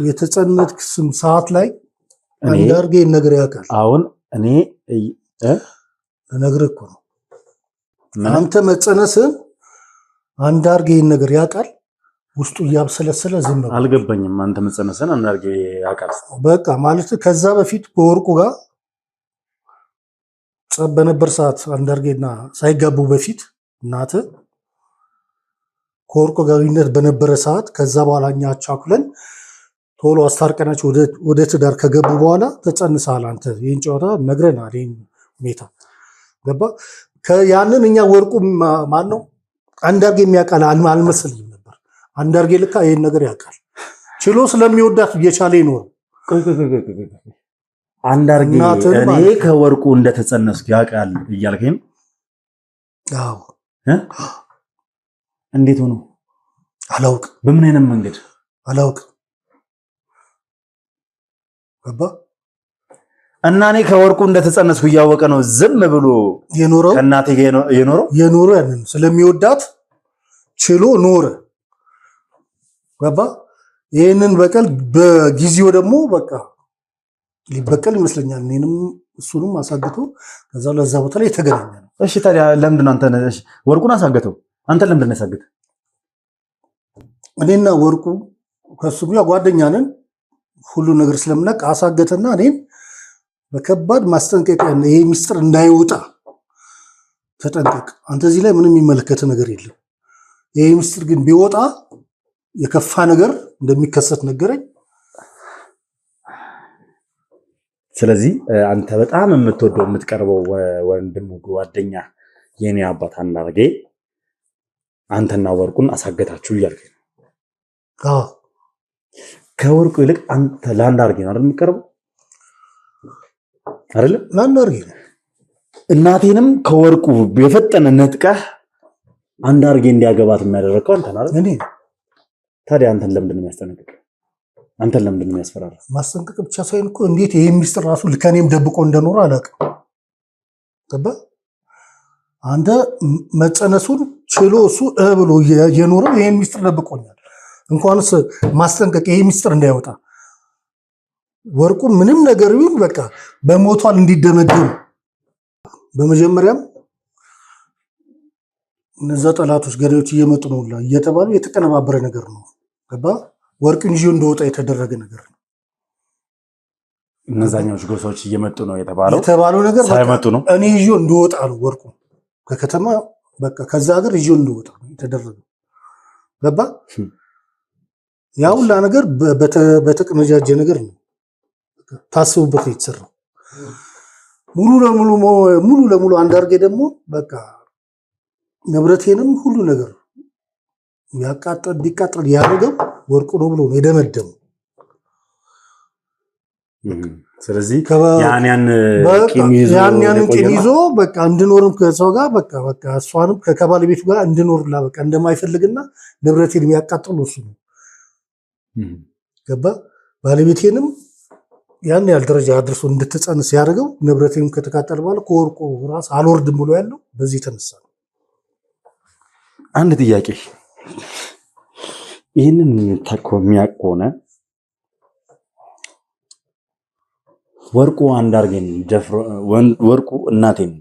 የተጸነትክ ሰዓት ላይ አንዳርጌ ነገር ያውቃል። አሁን እኔ ለነገር እኮ ነው አንተ መጸነስን አንዳርጌ ነገር ያውቃል። ውስጡ እያብሰለሰለ ዝም ብሎ አልገባኝም። አንተ መጸነስን አንዳርጌ ያውቃል? በቃ ማለት ከዛ በፊት ከወርቁ ጋር ጸብ በነበር ሰዓት አንዳርጌና ሳይጋቡ በፊት እናት ከወርቁ ጋር በነበረ ሰዓት ከዛ በኋላ እኛ አቻኩለን ቶሎ አስታርቀናቸው ወደ ትዳር ከገቡ በኋላ ተጸንሳል። አንተ ይህን ጨዋታ ነግረናል። ይህን ሁኔታ ገባ ያንን እኛ ወርቁ ማን ነው አንዳርጌ የሚያውቃል አልመሰልኝም ነበር። አንዳርጌ ልካ ይህን ነገር ያውቃል። ችሎ ስለሚወዳት እየቻለ ይኖር አንዳርጌ እኔ ከወርቁ እንደተጸነስኩ ያውቃል እያልከኝ? አዎ። እንዴት ሆኖ? አላውቅ። በምን አይነት መንገድ? አላውቅ። ገባ እና እኔ ከወርቁ እንደተጸነስኩ እያወቀ ነው ዝም ብሎ የኖረው? ከእናቴ ጋር የኖረው ያንን ስለሚወዳት ችሎ ኖረ። ገባ ይህንን በቀል በጊዜው ደግሞ በቃ ሊበቀል ይመስለኛል። እኔንም እሱንም አሳግቶ ከዛ ለዛ ቦታ ላይ የተገናኘ ነው። እሺ ታዲያ ለምንድን ነው አንተ ወርቁን አሳገተው? አንተ ለምንድን ነው ያሳገተው? እኔና ወርቁ ከሱ ጋር ጓደኛ ነን። ሁሉ ነገር ስለምናውቅ አሳገተና እኔን በከባድ ማስጠንቀቂያ ይሄ ሚስጥር እንዳይወጣ ተጠንቀቅ፣ አንተ እዚህ ላይ ምንም የሚመለከት ነገር የለም፣ ይሄ ሚስጥር ግን ቢወጣ የከፋ ነገር እንደሚከሰት ነገረኝ። ስለዚህ አንተ በጣም የምትወደው የምትቀርበው ወንድሙ ጓደኛ የኔ አባት አንዳርጌ አንተና ወርቁን አሳገታችሁ እያልከኝ ነው? አዎ። ከወርቁ ይልቅ አንተ ለአንዳርጌ ነው አይደል የምትቀርበው? አይደል? ለአንዳርጌ ነው። እናቴንም ከወርቁ የፈጠነ ነጥቀህ አንዳርጌ እንዲያገባት የሚያደርገው አንተ አይደል? እኔ። ታዲያ አንተን ለምንድን ነው የሚያስጠነቅቅ? አንተን ለምንድን ነው የሚያስፈራራ? ማስጠንቀቅ ብቻ ሳይሆን እኮ እንዴት ይሄ ሚስጥር ራሱ ከኔም ደብቆ እንደኖረ አላውቅም። ገባ አንተ መጸነሱን ችሎ እሱ ብሎ የኖረው ይሄን ሚስጥር ደብቆኛል። እንኳንስ ማስጠንቀቅ ይሄ ሚስጥር እንዳይወጣ ወርቁ ምንም ነገር ይሁን በቃ በሞቷል እንዲደመደም። በመጀመሪያም እነዛ ጠላቶች ገዳዮች እየመጡ ነው እየተባሉ የተቀነባበረ ነገር ነው። ገባ ወርቅን ይዞ እንደወጣ የተደረገ ነገር ነው። እነዛኞች ጎሳዎች እየመጡ ነው የተባለው ነገር ሳይመጡ ነው እኔ ይዞ እንደወጣ ነው ወርቁ ከከተማ በቃ ከዛ ሀገር ይዞ እንደወጣ ነው የተደረገው። ገባ ያ ሁላ ነገር በተቀነጃጀ ነገር ነው ታስቡበት የተሰራው። ሙሉ ለሙሉ አንዳርጌ ደግሞ በቃ ንብረቴንም ሁሉ ነገር ቢቃጠል ያደረገው ወርቁ ነው ብሎ ነው የደመደመው። ስለዚህ ያን ቂም ይዞ በቃ እንድኖርም ከሰው ጋር በቃ እሷንም ከባለቤቱ ጋር እንድኖርላ በቃ እንደማይፈልግና ንብረቴን የሚያቃጥሉ እሱ ነው። ገባ ባለቤቴንም ያን ያህል ደረጃ አድርሶ እንድትጸንስ ያደርገው ንብረቴንም ከተቃጠለ በኋላ ከወርቁ ራስ አልወርድም ብሎ ያለው በዚህ የተነሳ ነው። አንድ ጥያቄ ይህንን የሚያውቅ ከሆነ ወርቁ አንዳርጌን ወርቁ እናቴን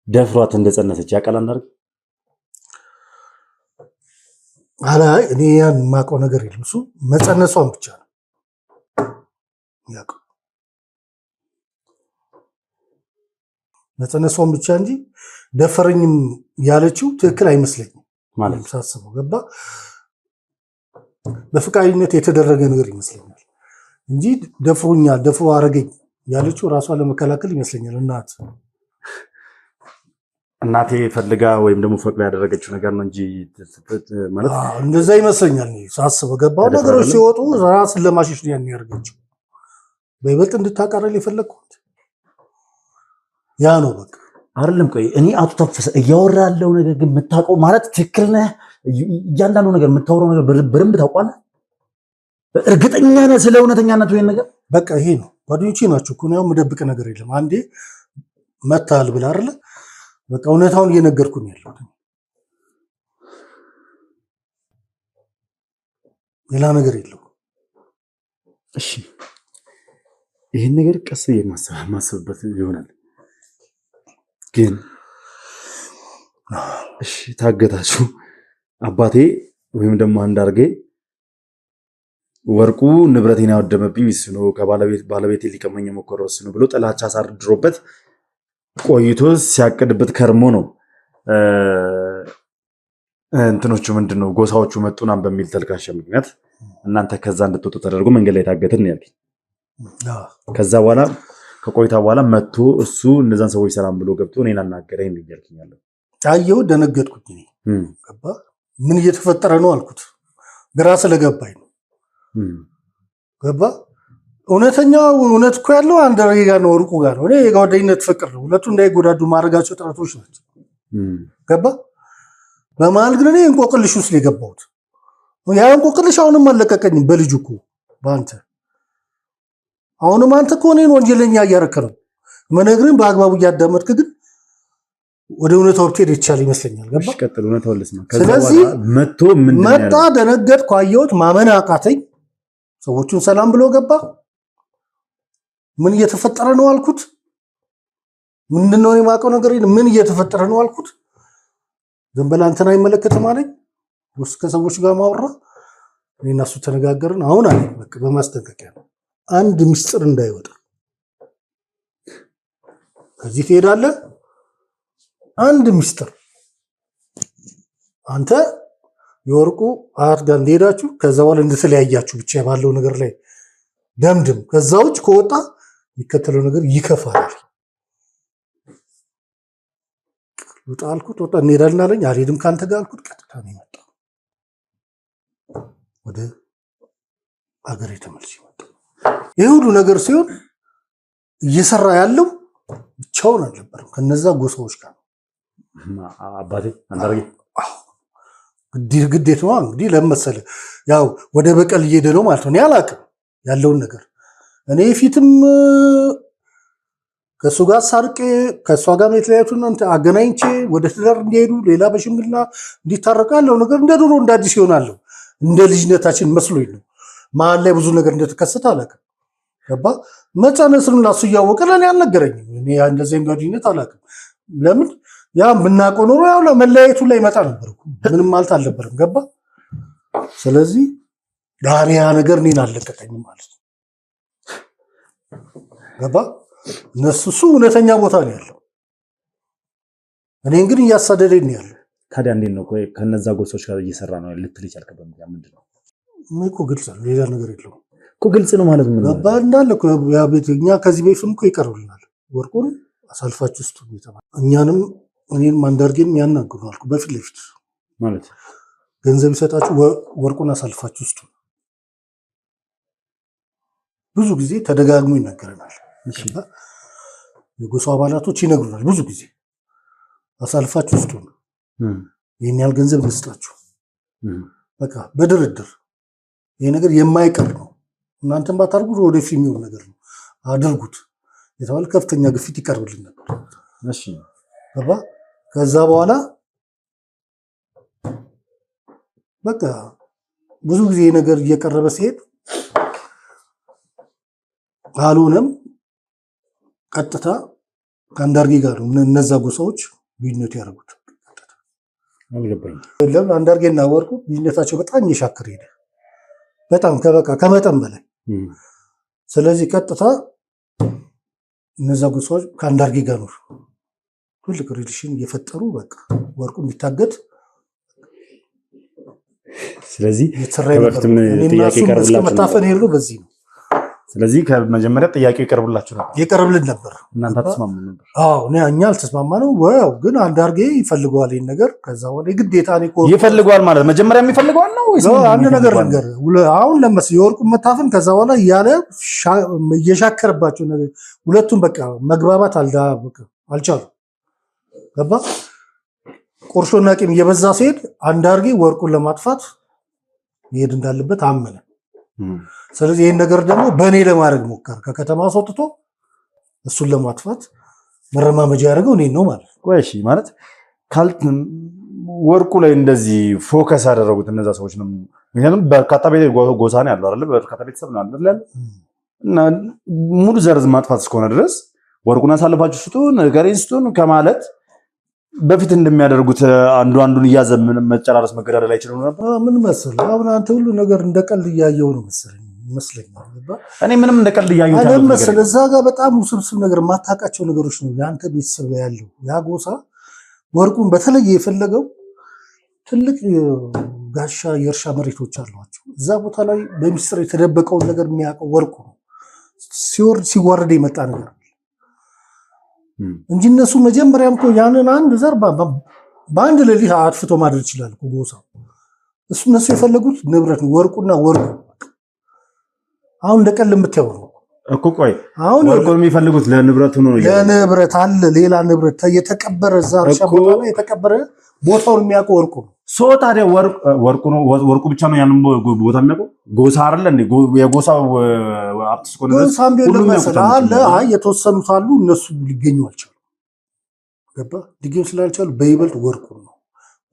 ደፍሯት እንደጸነሰች ያውቃል አንዳርጌ? አላይ እኔ ያን የማውቀው ነገር የለም። እሱ መጸነሷን ብቻ ነው ያውቀው፣ መጸነሷን ብቻ እንጂ ደፈረኝም ያለችው ትክክል አይመስለኝም ማለት ሳስበው። ገባ በፍቃደኝነት የተደረገ ነገር ይመስለኛል እንጂ ደፍሮ አረገኝ ያለችው ራሷን ለመከላከል ይመስለኛል። እናቴ ፈልጋ ወይም ደግሞ ፈቅዳ ያደረገችው ነገር ነው እንጂ ማለት እንደዛ ይመስለኛል ሳስበው። ገባው ነገሮች ሲወጡ ራስን ለማሸሽ ነው ያን ያደርገችው። በይበልጥ እንድታቀርል የፈለግኩት ያ ነው በቃ አይደለም። ቆይ እኔ አቶ ታፈሰ እያወራ ያለው ነገር ግን የምታውቀው ማለት ትክክል ነህ? እያንዳንዱ ነገር የምታወራው ነገር በደንብ ታውቋለህ? እርግጠኛ ነህ ስለ እውነተኛነቱ? ይሄን ነገር በቃ ይሄ ነው ጓደኞቼ ናቸው እኮ ነው የምደብቅ ነገር የለም። አንዴ መታል ብላ አይደለ በቃ እውነታውን እየነገርኩኝ ያለሁት ሌላ ነገር የለው። እሺ ይሄን ነገር ቀስ የማስብበት ይሆናል። ግን እሺ ታገታችሁ አባቴ ወይም ደግሞ አንዳርጌ ወርቁ ንብረቴን ያወደመብኝ እሱ ነው፣ ባለቤቴ ሊቀመኝ የሞከረው እሱ ነው ብሎ ጥላቻ አሳድሮበት ቆይቶ ሲያቅድበት ከርሞ ነው እንትኖቹ ምንድነው ጎሳዎቹ መጡናም በሚል ተልካሻ ምክንያት እናንተ ከዛ እንድትወጡ ተደርጎ መንገድ ላይ ታገትን ነው ያልከኝ። ከዛ በኋላ ከቆይታ በኋላ መጥቶ እሱ እነዛን ሰዎች ሰላም ብሎ ገብቶ እኔን አናገረኝ ነው ያልከኛለሁ። አየሁ፣ ደነገጥኩኝ። ገባ ምን እየተፈጠረ ነው አልኩት። ግራ ስለገባኝ ነው። ገባ እውነት እኮ ያለው አንዳርጌ ጋር ነው፣ ወርቁ ጋር ነው። እኔ የጓደኝነት ፍቅር ነው። ሁለቱ እንዳይጎዳዱ ማድረጋቸው ጥረቶች ናቸው። ገባ በመሀል ግን እኔ እንቆቅልሽ ውስጥ የገባሁት ያ እንቆቅልሽ አሁንም አለቀቀኝም። በልጁ እኮ በአንተ አሁንም አንተ እኮ እኔን ወንጀለኛ እያረክ ነው። መነግርን በአግባቡ እያዳመጥክ ግን ወደ እውነታው ብትሄድ ይቻል ይመስለኛል። ገባ ስለዚህ መጣ፣ ደነገጥኩ፣ አየሁት፣ ማመን አቃተኝ። ሰዎቹን ሰላም ብሎ ገባ። ምን እየተፈጠረ ነው አልኩት። ምንድነው የማውቀው ነገር ምን እየተፈጠረ ነው አልኩት። ዝም ብለህ አንተን አይመለከትም አለኝ። ውስጥ ከሰዎች ጋር ማወራ እኔና እሱ ተነጋገርን። አሁን አለኝ በቃ በማስጠንቀቂያ ነው፣ አንድ ምስጢር እንዳይወጣ ከዚህ ትሄዳለህ። አንድ ምስጢር አንተ የወርቁ አያት ጋር እንደሄዳችሁ ከዛ በኋላ እንደተለያያችሁ ብቻ ባለው ነገር ላይ ደምድም። ከዛ ውጭ ከወጣ የሚከተለው ነገር ይከፋል። ወጣ አልኩት። ወጣ እንሄዳለን አለኝ። አልሄድም ካንተ ጋር አልኩት። ቀጥታ ነው የመጣው። ወደ አገሬ ተመልሼ መጣሁ። ይህ ሁሉ ነገር ሲሆን እየሰራ ያለው ብቻውን አልነበረም፣ ከነዛ ጎሳዎች ጋር አባቴ አንዳርጌ ግዴት ነው እንግዲህ ለመሰለ ያው ወደ በቀል እየሄደ ነው ማለት ነው። እኔ አላውቅም ያለውን ነገር። እኔ ፊትም ከእሱ ጋር ሳርቄ ከእሷ ጋር የተለያዩትን አገናኝቼ ወደ ትዳር እንዲሄዱ ሌላ በሽምግልና እንዲታረቁ ያለው ነገር እንደ ድሮ እንደ አዲስ ይሆናለሁ እንደ ልጅነታችን መስሎኝ ነው። መሀል ላይ ብዙ ነገር እንደተከሰተ አላውቅም። ገባ መጫነስን ላሱ እያወቀ ለእኔ አልነገረኝም። እኔ እንደዚህ ጓደኝነት አላውቅም። ለምን ያ ብናውቀው ኖሮ ያው መለያየቱ ላይ ይመጣ ነበር። ምንም ማለት አልነበረም። ገባ ስለዚህ ያ ነገር እኔን አልለቀቀኝም ማለት ነው። ገባ እሱ እውነተኛ ቦታ ነው ያለው፣ እኔን ግን እያሳደደኝ ነው ያለው። ታዲያ እንዴት ነው ከነዛ ጎሶች ጋር እየሰራ ነው ልትል ይቻልከው? ምንድን ነው እኮ ግልጽ ነው፣ ሌላ ነገር የለውም እኮ። ግልጽ ነው ማለት ምን ገባ እንዳለ እኮ ያ ቤት እኛ ከዚህ በፊትም እኮ ይቀርብልናል። ወርቁን አሳልፋችሁ ውስጥ ነው እኛንም እኔን አንዳርጌም ያናግሩናል እኮ በፊት ለፊት ማለት ገንዘብ ይሰጣችሁ ወርቁን አሳልፋችሁ ውስጥ ብዙ ጊዜ ተደጋግሞ ይነገረናል። የጎሳው አባላቶች ይነግሩናል ብዙ ጊዜ አሳልፋችሁ ውስጥ ነው ይህን ያህል ገንዘብ እንስጣችሁ፣ በቃ በድርድር ይሄ ነገር የማይቀር ነው፣ እናንተም ባታርጉት ወደፊት የሚሆን ነገር ነው፣ አድርጉት የተባለ ከፍተኛ ግፊት ይቀርብልን ነበር። እሺ ገባ ከዛ በኋላ በቃ ብዙ ጊዜ ነገር እየቀረበ ሲሄድ አልሆነም። ቀጥታ ከአንዳርጌ ጋር ነው እነዛ ጎሳዎች ልዩነት ያደረጉት። ለምን አንዳርጌና ወርቁ ልዩነታቸው በጣም እየሻከረ ሄደ፣ በጣም ከመጠን በላይ። ስለዚህ ቀጥታ እነዛ ጎሳዎች ከአንዳርጌ ጋር ነው ትልቅ ሪሌሽን እየፈጠሩ በቃ ወርቁ እንዲታገድ። ስለዚህ ጥያቄ መታፈን የሉ በዚህ ነው። ስለዚህ ከመጀመሪያ ጥያቄው ይቀርብልን ነበር። እናንተ ተስማሙ ነበር? አዎ እኛ አልተስማማንም። ግን አንዳርጌ ይፈልገዋል ይሄን ነገር። ከዛ ወደ ግዴታ ነው ይፈልገዋል ማለት መጀመሪያ የሚፈልገዋል ነው ወይስ አንድ ነገር ነገር አሁን ለምሳሌ የወርቁ መታፈን ከዛ በኋላ እያለ እየሻከረባቸው ነገር ሁለቱም በቃ መግባባት አልቻሉ። ገባ ቁርሾና ቂም እየበዛ ሲሄድ አንዳርጌ ወርቁን ለማጥፋት ይሄድ እንዳለበት አመነ። ስለዚህ ይህን ነገር ደግሞ በእኔ ለማድረግ ሞከር። ከከተማ አስወጥቶ እሱን ለማጥፋት መረማመጃ ያደረገው እኔ ነው ማለት ነው። እሺ ማለት ወርቁ ላይ እንደዚህ ፎከስ ያደረጉት እነዛ ሰዎች ነው። ምክንያቱም በርካታ ጎሳ ነው ያለው አይደል? በርካታ ቤተሰብ ነው አይደል? እና ሙሉ ዘርዝ ማጥፋት እስከሆነ ድረስ ወርቁን አሳልፋችሁ ስጡን ገሬን ስጡን ከማለት በፊት እንደሚያደርጉት አንዱን እያዘምን መጨራረስ መገዳደል አይችልም ነበር። ምን መሰለህ አሁን አንተ ሁሉ ነገር እንደቀልድ እያየው ነው መሰለኝ። ይመስለኛል። እኔ ምንም እንደቀልድ እያየሁት አይደለም መሰለህ እዛ ጋር በጣም ውስብስብ ነገር የማታውቃቸው ነገሮች ነው ያንተ ቤተሰብ ላይ ያለው። ያ ጎሳ ወርቁን በተለየ የፈለገው ትልቅ ጋሻ የእርሻ መሬቶች አሏቸው። እዛ ቦታ ላይ በሚስጥር የተደበቀውን ነገር የሚያውቀው ወርቁ ነው። ሲወርድ ሲዋረድ የመጣ ነገር እንጂ እነሱ መጀመሪያም እኮ ያንን አንድ ዘር በአንድ ሌሊት አጥፍቶ ማድረግ ይችላል እኮ ጎሳው። እነሱ የፈለጉት ንብረት ነው፣ ወርቁና ወርቁ። አሁን እንደቀል የምታየው ነው እኮ። ቆይ አሁን ወርቁን የሚፈልጉት ለንብረቱ ነው። ለንብረት አለ ሌላ ንብረት የተቀበረ እዛ እርሻ ቦታ ላይ የተቀበረ ቦታውን የሚያውቀው ወርቁ ነው። ታዲያ ወርቁ ነው ወርቁ ብቻ ነው ያንን ቦታ የሚያውቀው ጎሳ አይደለ እንዴ? የጎሳው ሀብት እስከሆነ ድረስ ሁሉም አለ። አይ የተወሰኑት አሉ፣ እነሱ ሊገኙ አልቻሉ። ገባ ሊገኙ ስላልቻሉ በይበልጥ ወርቁ ነው።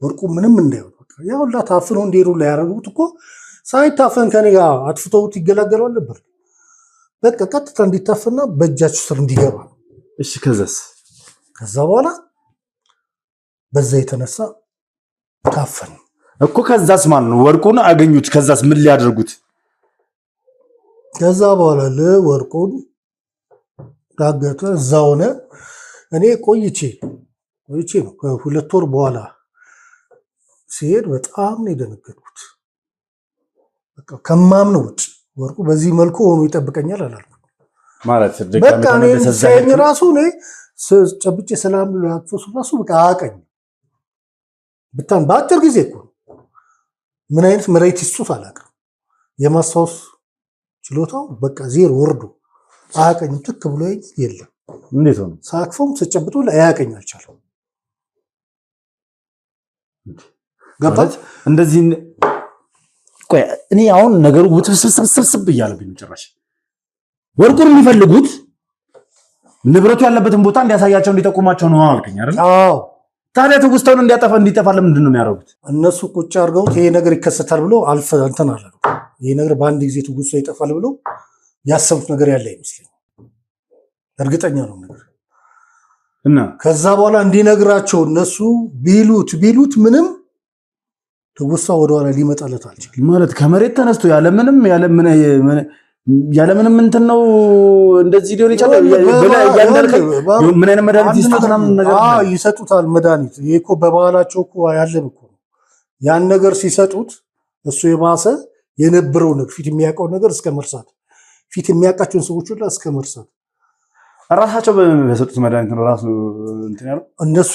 ወርቁ ምንም እንዳይሆን ያው ሁላ ታፍነው እንዲሄዱ ላይ ያደረጉት እኮ ሳይታፈን ከኔ ጋር አጥፍተውት ይገላገሉ ነበር። በቃ ቀጥታ እንዲታፈና በእጃቸው ስር እንዲገባ። እሺ ከዛስ? ከዛ በኋላ በዛ የተነሳ ታፈን እኮ። ከዛስ ማለት ነው ወርቁን አገኙት። ከዛስ ምን ሊያደርጉት? ከዛ በኋላ ለወርቁን ታገተ እዛ ሆነ። እኔ ቆይቼ ነው ከሁለት ወር በኋላ ሲሄድ በጣም ነው የደነገጥኩት። በቃ ከማምነው ውጭ ወርቁ በዚህ መልኩ ሆኖ ይጠብቀኛል አላልኩም። ማለት በቃ እኔ ሳይኝ ራሱ እኔ ጨብጬ ሰላም ላጥፎስ ራሱ በቃ አቀኝ በጣም በአጭር ጊዜ እኮ ምን አይነት መሬት ይስጡት አላውቅም። የማስታወስ ችሎታው በቃ ዜሮ ወርዶ አቀኝ ትክ ብሎ የለም። እንዴት ሆነ? ሳክፎም ስጨብጦ አያቀኝ አልቻለም። ገባት እንደዚህ። ቆይ እኔ አሁን ነገሩ ውስብስብ እያለብኝ ጭራሽ ወርቁን የሚፈልጉት ንብረቱ ያለበትን ቦታ እንዲያሳያቸው እንዲጠቁማቸው ነው አልከኝ አይደል? አዎ። ታዲያ ትውስታውን እንዲጠፋ ለምንድን ነው የሚያደርጉት? እነሱ ቁጭ አድርገውት ይሄ ነገር ይከሰታል ብሎ እንትን አላሉ። ይሄ ነገር በአንድ ጊዜ ትውስታው ይጠፋል ብሎ ያሰቡት ነገር ያለ አይመስለኝም። እርግጠኛ ነው ነገር እና ከዛ በኋላ እንዲነግራቸው እነሱ ቢሉት ምንም ትውስታው ወደኋላ ሊመጣለት አልቻለም። ማለት ከመሬት ተነስቶ ያለምንም እንትን ነው እንደዚህ ሊሆን ይችላል። ምን አይነት መድኃኒት ይሰጡታል? መድኃኒት ይሄ እኮ በባህላቸው እኮ ያለን እኮ ያን ነገር ሲሰጡት እሱ የባሰ የነበረው ነገር ፊት የሚያውቀው ነገር እስከ መርሳት፣ ፊት የሚያውቃቸውን ሰዎች ሁላ እስከ መርሳት ራሳቸው በሰጡት መድኃኒት ነው ራሱ እንትን ያለው። እነሱ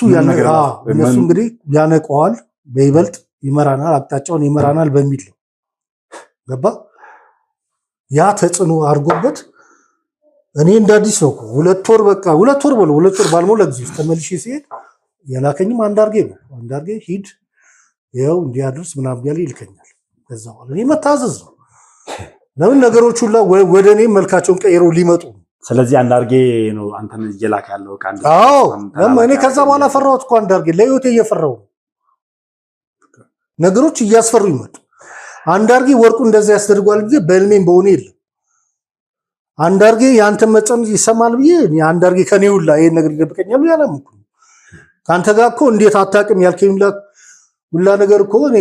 እንግዲህ ያነቀዋል፣ በይበልጥ ይመራናል፣ አቅጣጫውን ይመራናል በሚል ነው። ገባ ያ ተጽዕኖ አድርጎበት እኔ እንደ አዲስ ነው ሁለት ወር ባልሞላ ጊዜ ውስጥ ተመልሼ ሲሄድ የላከኝም አንዳርጌ ነው። አንዳርጌ ሂድ ይኸው እንዲያድርስ ምናምን ያለ ይልከኛል። ከዛ በኋላ እኔ መታዘዝ ነው። ለምን ነገሮች ሁላ ወደ እኔ መልካቸውን ቀይረው ሊመጡ። ስለዚህ አንዳርጌ ነው አንተን እየላከ ያለው ቃል። አዎ እኔ ከዛ በኋላ ፈራሁት እኮ አንዳርጌ፣ ለህይወቴ እየፈራሁ ነገሮች እያስፈሩ ይመጡ። አንዳርጌ ወርቁ እንደዛ ያስደርጓል ብዬ በእልሜም በሆነ የለም። አንዳርጌ ያንተ መጸን ይሰማል ብዬ አንዳርጌ ከኔ ሁላ ይሄን ነገር ይደብቀኛል ብዬ አላመንኩም። ካንተ ጋር እኮ እንዴት አታውቅም ያልከኝ ሁላ ነገር እኮ እኔ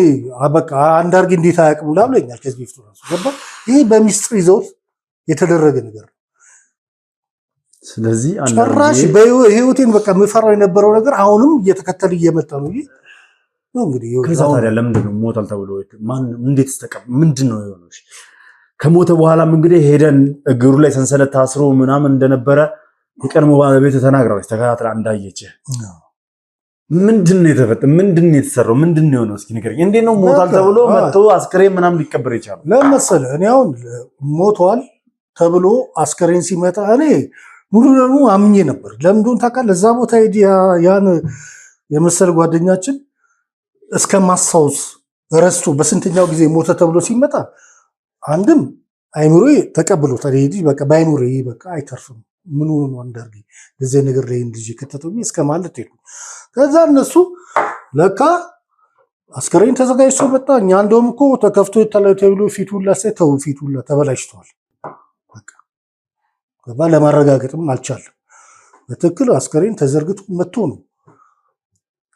በቃ አንዳርጌ እንዴት አያውቅም ሁላ ብለኛል ከዚህ በፊት ራሱ። ገባ ይሄ በሚስጥር ይዘውት የተደረገ ነገር ነው። ስለዚህ ጭራሽ በህይወቴን በቃ የምፈራው የነበረው ነገር አሁንም እየተከተለ እየመጣ ነው። እንግዲህ ከዛ ታዲያ ለምንድን ነው ሞታል ተብሎ እንዴት ተቀም ምንድን ነው የሆነው? ከሞተ በኋላም እንግዲህ ሄደን እግሩ ላይ ሰንሰለት ታስሮ ምናምን እንደነበረ የቀድሞ ባለቤት ተናግራለች። ተከታትላ እንዳየች ምንድን ነው የተፈጠረው? ምንድን ነው የተሰራው? ምንድን ነው የሆነው? እስኪ ንገረኝ። እንዴት ነው ሞታል ተብሎ መጥቶ አስከሬን ምናምን ሊቀበር ይችላል? ለምን መሰለህ እኔ አሁን ሞቷል ተብሎ አስከሬን ሲመጣ እኔ ሙሉ ለሙሉ አምኜ ነበር። ለምን እንደሆነ ታውቃለህ? እዛ ቦታ ያን የመሰለ ጓደኛችን እስከ ማስታወስ ረስቶ በስንተኛው ጊዜ ሞተ ተብሎ ሲመጣ አንድም አይምሮዬ ተቀብሎታል። ይሄ በቃ ባይኖር በቃ አይተርፍም። ምን ሆኖ ነው አንዳርጌ ለዚህ ነገር ላይ ልጅ ከተተው እስከ ማለት ሄዱ። ከዛ እነሱ ለካ አስከሬን ተዘጋጅቶ መጣ። እኛ እንደውም እኮ ተከፍቶ ተብሎ ፊቱላ ሳይተው ፊቱላ ተበላሽቷል። በቃ ገባ ለማረጋገጥም አልቻለም። በትክክል አስከሬን ተዘርግቶ መጥቶ ነው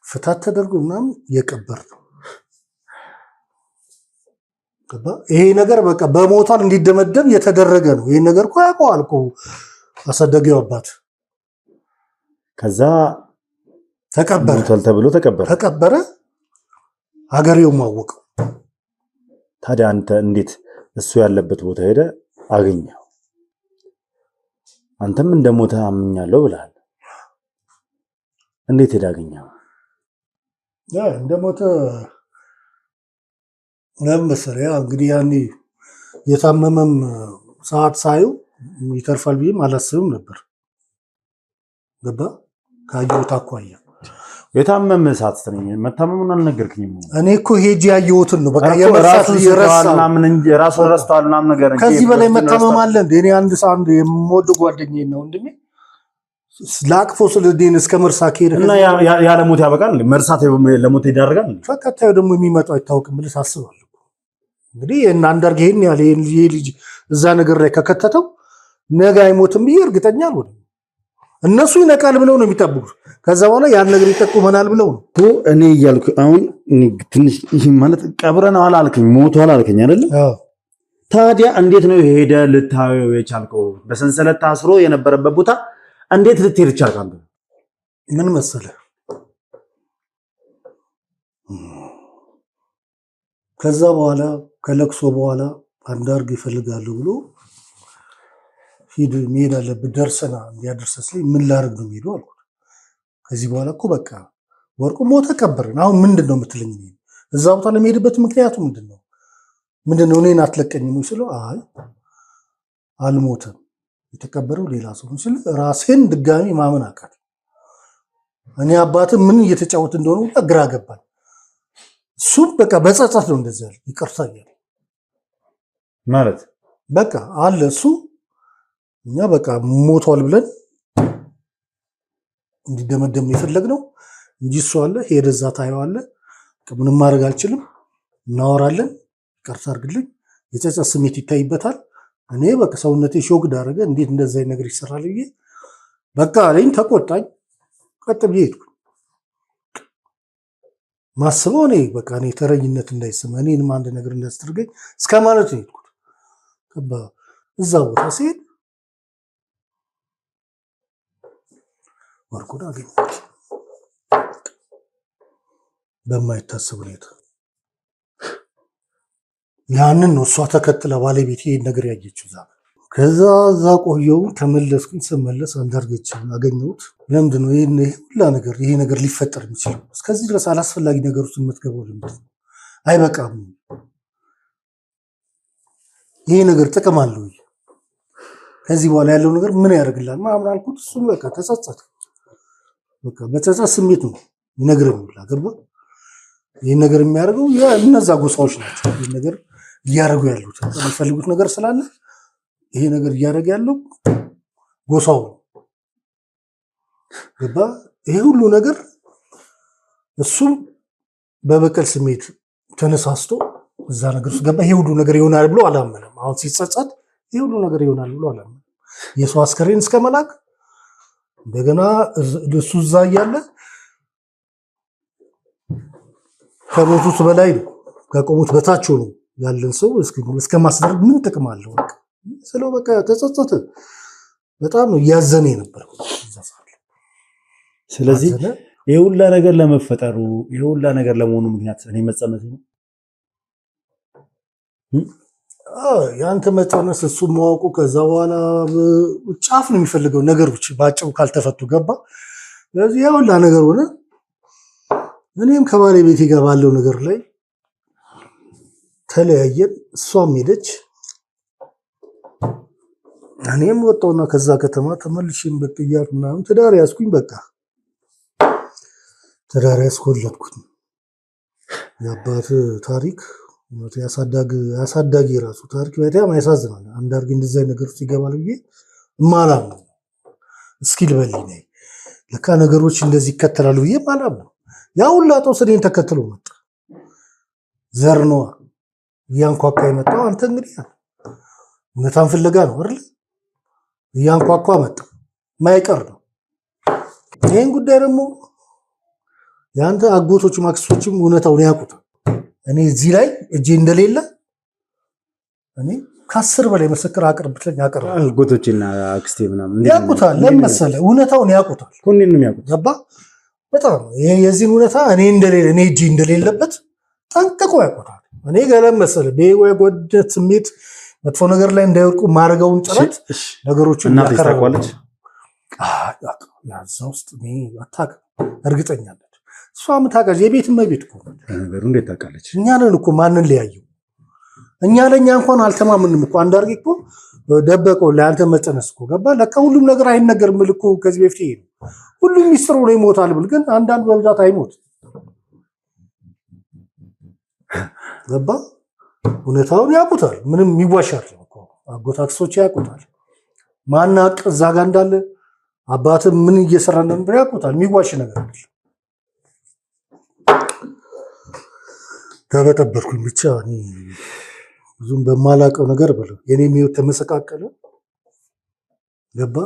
ፍታት ተደርጎ ምናምን የቀበር ነው። ይሄ ነገር በቃ በሞቷል እንዲደመደም የተደረገ ነው። ይሄ ነገር እኮ ያውቀዋል እኮ አሳደገው አባት። ከዛ ተቀበረ ተብሎ ተቀበረ። ሀገሬው ማወቀው። ታዲያ አንተ እንዴት እሱ ያለበት ቦታ ሄደ አገኘው? አንተም እንደሞተ አምኛለሁ ብለሃል። እንዴት ሄደ አገኘው? እንደሞተ ለምን መሰለህ? እንግዲህ ያኔ የታመመም ሰዓት ሳዩ ይተርፋል ብዬም አላስብም ነበር። ገባ ካየሁት አኳያ የታመመ ሰዓት ስትነኝ መታመሙን አልነገርክኝም። እኔ እኮ ሄጄ ያየሁትን ነው። በቃ የራሱን ረስተዋል ምናምን ነገር። ከዚህ በላይ መታመም አለ እንዴ? እኔ አንድ የምወደው ጓደኛዬ ነው ወንድሜ ለአቅፎ ስለዴን እስከ መርሳ ከሄደ እና ያለ ሞት ያበቃል። መርሳት ለሞት ይዳርጋል። ፈቀታዩ ደግሞ የሚመጣው አይታወቅም ብለህ ታስባለህ። እንግዲህ አንዳርጌ ይሄን ያለ ይሄ ልጅ እዛ ነገር ላይ ከከተተው ነገ አይሞትም ብዬ እርግጠኛ አልሆንም። እነሱ ይነቃል ብለው ነው የሚጠብቁት። ከዛ በኋላ ያን ነገር ይጠቁመናል ብለው ነው እኔ እያልኩ አሁን ትንሽ ይህ ማለት ቀብረነዋል አልከኝ፣ ሞቷል አልከኝ አይደለ? ታዲያ እንዴት ነው ሄደ ልታየው የቻልከው? በሰንሰለት ታስሮ የነበረበት ቦታ እንዴት ልትሄድ ቻልክ? አንተ ምን መሰለህ፣ ከዛ በኋላ ከለቅሶ በኋላ አንዳርግ ይፈልጋሉ ብሎ ሂድ መሄድ አለብህ ደርሰና እንዲያደርሰስ ላይ ምን ላደርግ ነው የሚሄደው አልኩት። ከዚህ በኋላ እኮ በቃ ወርቁ ሞተ ቀበርን። አሁን ምንድን ነው የምትለኝ? እዛ ቦታ ለመሄድበት ምክንያቱ ምንድን ነው? እኔን አትለቀኝም ስለው አይ አልሞተም የተቀበረው ሌላ ሰው ስል ራሴን ድጋሚ ማመን አቃት። እኔ አባት ምን እየተጫወት እንደሆነ ግራ ገባኝ። እሱም በቃ በጸጸት ነው እንደዚህ ያለ ይቅርታ እያለ ማለት በቃ አለ እሱ እኛ በቃ ሞቷል ብለን እንዲደመደም የፈለግነው እንጂ እሱ አለ ሄደ እዛ ታየዋለህ። ምንም ማድረግ አልችልም፣ እናወራለን፣ ይቅርታ አድርግልኝ። የጸጸት ስሜት ይታይበታል። እኔ በቃ ሰውነቴ ሾክ ዳረገ። እንዴት እንደዛ ነገር ይሰራል ብዬ በቃ አለኝ። ተቆጣኝ። ቀጥ ብዬ ሄድኩ። ማስበው እኔ በቃ እኔ ተረኝነት እንዳይሰማ እኔንም አንድ ነገር እንዳያስደርገኝ እስከ ማለት ነው ሄድኩት። እዛ ቦታ ሲሄድ ወርቁን አገኘሁት በማይታሰብ ሁኔታ። ያንን ነው እሷ ተከትላ ባለቤት ይሄን ነገር ያየችው። ከዛ እዛ ቆየው። ተመለስኩኝ። ስመለስ አንዳርጌችን አገኘሁት። ለምንድን ነው ይሄ ነገር ሊፈጠር የሚችለው? እስከዚህ ድረስ አላስፈላጊ ነገር ውስጥ የምትገባው ለምንድን ነው? አይበቃም? ይሄ ነገር ጥቅም አለው? ከዚህ በኋላ ያለው ነገር ምን ያደርግላል ምናምን አልኩት። እሱም በቃ ተጸጸተ። በቃ በጸጸት ስሜት ነው ይነግረኝ ብላ ገባ። ይህን ነገር የሚያደርገው እነዛ ጎሳዎች ናቸው። ይህን ነገር እያደረጉ ያሉት የሚፈልጉት ነገር ስላለ ይሄ ነገር እያደረገ ያለው ጎሳው ገባ። ይሄ ሁሉ ነገር እሱም በበቀል ስሜት ተነሳስቶ እዛ ነገር ውስጥ ገባ። ይሄ ሁሉ ነገር ይሆናል ብሎ አላመነም። አሁን ሲጸጸት ይሄ ሁሉ ነገር ይሆናል ብሎ አላመነም። የሰው አስከሬን እስከ መላክ እንደገና እሱ እዛ እያለ ከሞቱት በላይ ነው ከቆሙት በታች ሆኖ ያለን ሰው እስከ ማስደረግ ምን ጥቅም አለው? ስለው በቃ ተጸጸተ። በጣም እያዘነ የነበረው። ስለዚህ ይሄ ሁላ ነገር ለመፈጠሩ ይሄ ሁላ ነገር ለመሆኑ ምክንያት እኔ መጸነስ ነው። ያንተ መጸነስ እሱ ማወቁ ከዛ በኋላ ጫፍ ነው የሚፈልገው ነገሮች ባጭሩ ካልተፈቱ ገባ። ስለዚህ ያው ሁላ ነገር ሆነ። እኔም ከባለቤቴ ጋር ባለው ነገር ላይ ተለያየን። እሷም ሄደች፣ እኔም ወጣሁና ከዛ ከተማ ተመልሼም በቃ እያልኩ ምናምን ትዳር ያዝኩኝ። በቃ ትዳር ያስኮለድኩኝ። የአባት ታሪክ ያሳዳጊ ራሱ ታሪክ በጣም ያሳዝናል። አንዳርጌ እንደዚህ ነገር ውስጥ ይገባል ብዬ ማላም ነው። እስኪ ልበልኝ ነኝ ለካ ነገሮች እንደዚህ ይከተላሉ ብዬ ማላም ነው። ያ ሁላ ጦስ እኔን ተከትሎ መጣ። ዘር ነዋ እያንኳኳ የመጣው። አንተ እንግዲህ እውነታን ፍለጋ ነው አይደል? እያንኳኳ መጣ። ማይቀር ነው። ይህን ጉዳይ ደግሞ የአንተ አጎቶች ማክሶችም እውነታውን ያውቁታል። እኔ እዚህ ላይ እጄ እንደሌለ እኔ ከ10 በላይ ምስክር አቅርብልኝ አቀርብ። አጎቶችና አክስቴ ምናምን ያውቁታል። ለምን መሰለህ እውነታውን ያውቁታል። ሁሉንም ያውቁት ገባ በጣም ይሄ የዚህን እውነታ እኔ እጅ እንደሌለበት ጠንቅቆ ያውቁታል። እኔ ገለም መሰለህ በጎደት ስሜት መጥፎ ነገር ላይ እንዳይወርቁ ማድረገውን ጥረት ነገሮችን ያከራዋለች። ያዛ ውስጥ አታውቅም፣ እርግጠኛ ነች እሷ የምታውቃለች። የቤት እመቤት እኮ ነገሩ እንዴት ታውቃለች? እኛ ነን እኮ ማንን ሊያየው እኛ ለእኛ እንኳን አልተማምንም እኮ አንዳርጌ እኮ ደበቀው ለአንተ መጠነስ እኮ ገባ። ለካ ሁሉም ነገር አይነገርም ብል እኮ ከዚህ በፊት ይሄ ነው ሁሉም ሚስጥር ሆኖ ይሞታል ብል ግን አንዳንድ በብዛት አይሞት ገባ። እውነታውን ያውቁታል። ምንም ይዋሻል እኮ አጎታክሶች ያውቁታል። ማናቅ እዛ ጋር እንዳለ አባት ምን እየሰራ እንደነበር ያውቁታል። የሚዋሽ ነገር አይደለም። ተበጠበጥኩኝ ብቻ ብዙም በማላውቀው ነገር ብለው የኔም ህይወት ተመሰቃቀለ ገባ።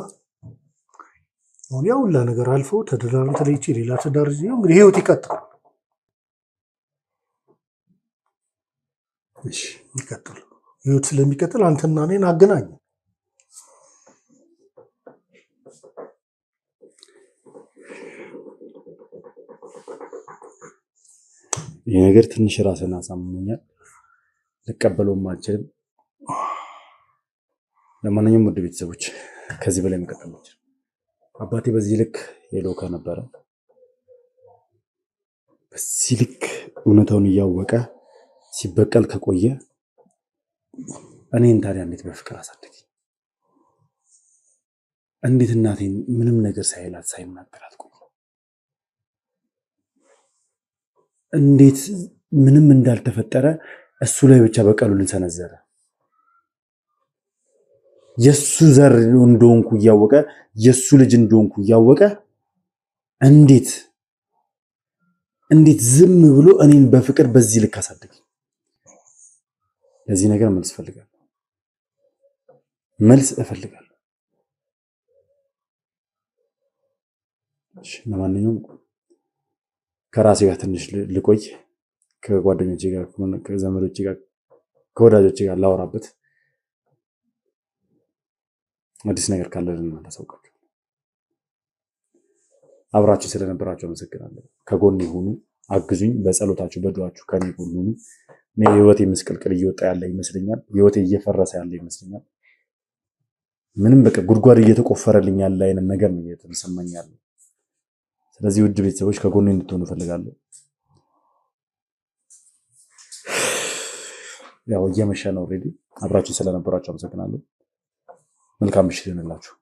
አሁን ያው ሁላ ነገር አልፎ ተደራራቢ ተለይቼ ሌላ ትዳር ይዤ እንግዲህ ህይወት ይቀጥላል። እሺ ይቀጥል። ህይወት ስለሚቀጥል አንተና እኔን አገናኝ። ይሄ ነገር ትንሽ ራስን አሳምሞኛል። ልቀበለውም አልችልም። ለማንኛውም ውድ ቤተሰቦች ከዚህ በላይ መቀጠል አልችልም። አባቴ በዚህ ልክ የሎካ ነበረ። በዚህ ልክ እውነታውን እያወቀ ሲበቀል ከቆየ እኔን ታዲያ እንዴት በፍቅር አሳደገኝ? እንዴት እናቴን ምንም ነገር ሳይላት ሳይናገራት ቆየ? እንዴት ምንም እንዳልተፈጠረ እሱ ላይ ብቻ በቀሉን ሰነዘረ? የሱ ዘር እንደሆንኩ እያወቀ የሱ ልጅ እንደሆንኩ እያወቀ እንዴት ዝም ብሎ እኔን በፍቅር በዚህ ልክ አሳደገኝ? ለዚህ ነገር መልስ እፈልጋለሁ። ለማንኛውም ከራሴ ጋር ትንሽ ልቆይ፣ ከጓደኞቼ ጋር፣ ከዘመዶቼ ጋር፣ ከወዳጆቼ ጋር ላወራበት። አዲስ ነገር ካለ ልናሳውቃችሁ። አብራችሁ ስለነበራችሁ አመሰግናለሁ። ከጎኔ ሁኑ፣ አግዙኝ። በጸሎታችሁ በዱዓችሁ ከኔ ጎን ሁኑ። እኔ ህይወቴ ምስቅልቅል እየወጣ ያለ ይመስለኛል። ህይወቴ እየፈረሰ ያለ ይመስለኛል። ምንም በቃ ጉድጓድ እየተቆፈረልኝ ያለ አይነት ነገር ነው እየተሰማኝ ያለው። ስለዚህ ውድ ቤተሰቦች ከጎኔ እንድትሆኑ እፈልጋለሁ። ያው እየመሸ ነው ኦልሬዲ። አብራችሁ ስለነበራችሁ አመሰግናለሁ። መልካም ምሽት ይሁንላችሁ።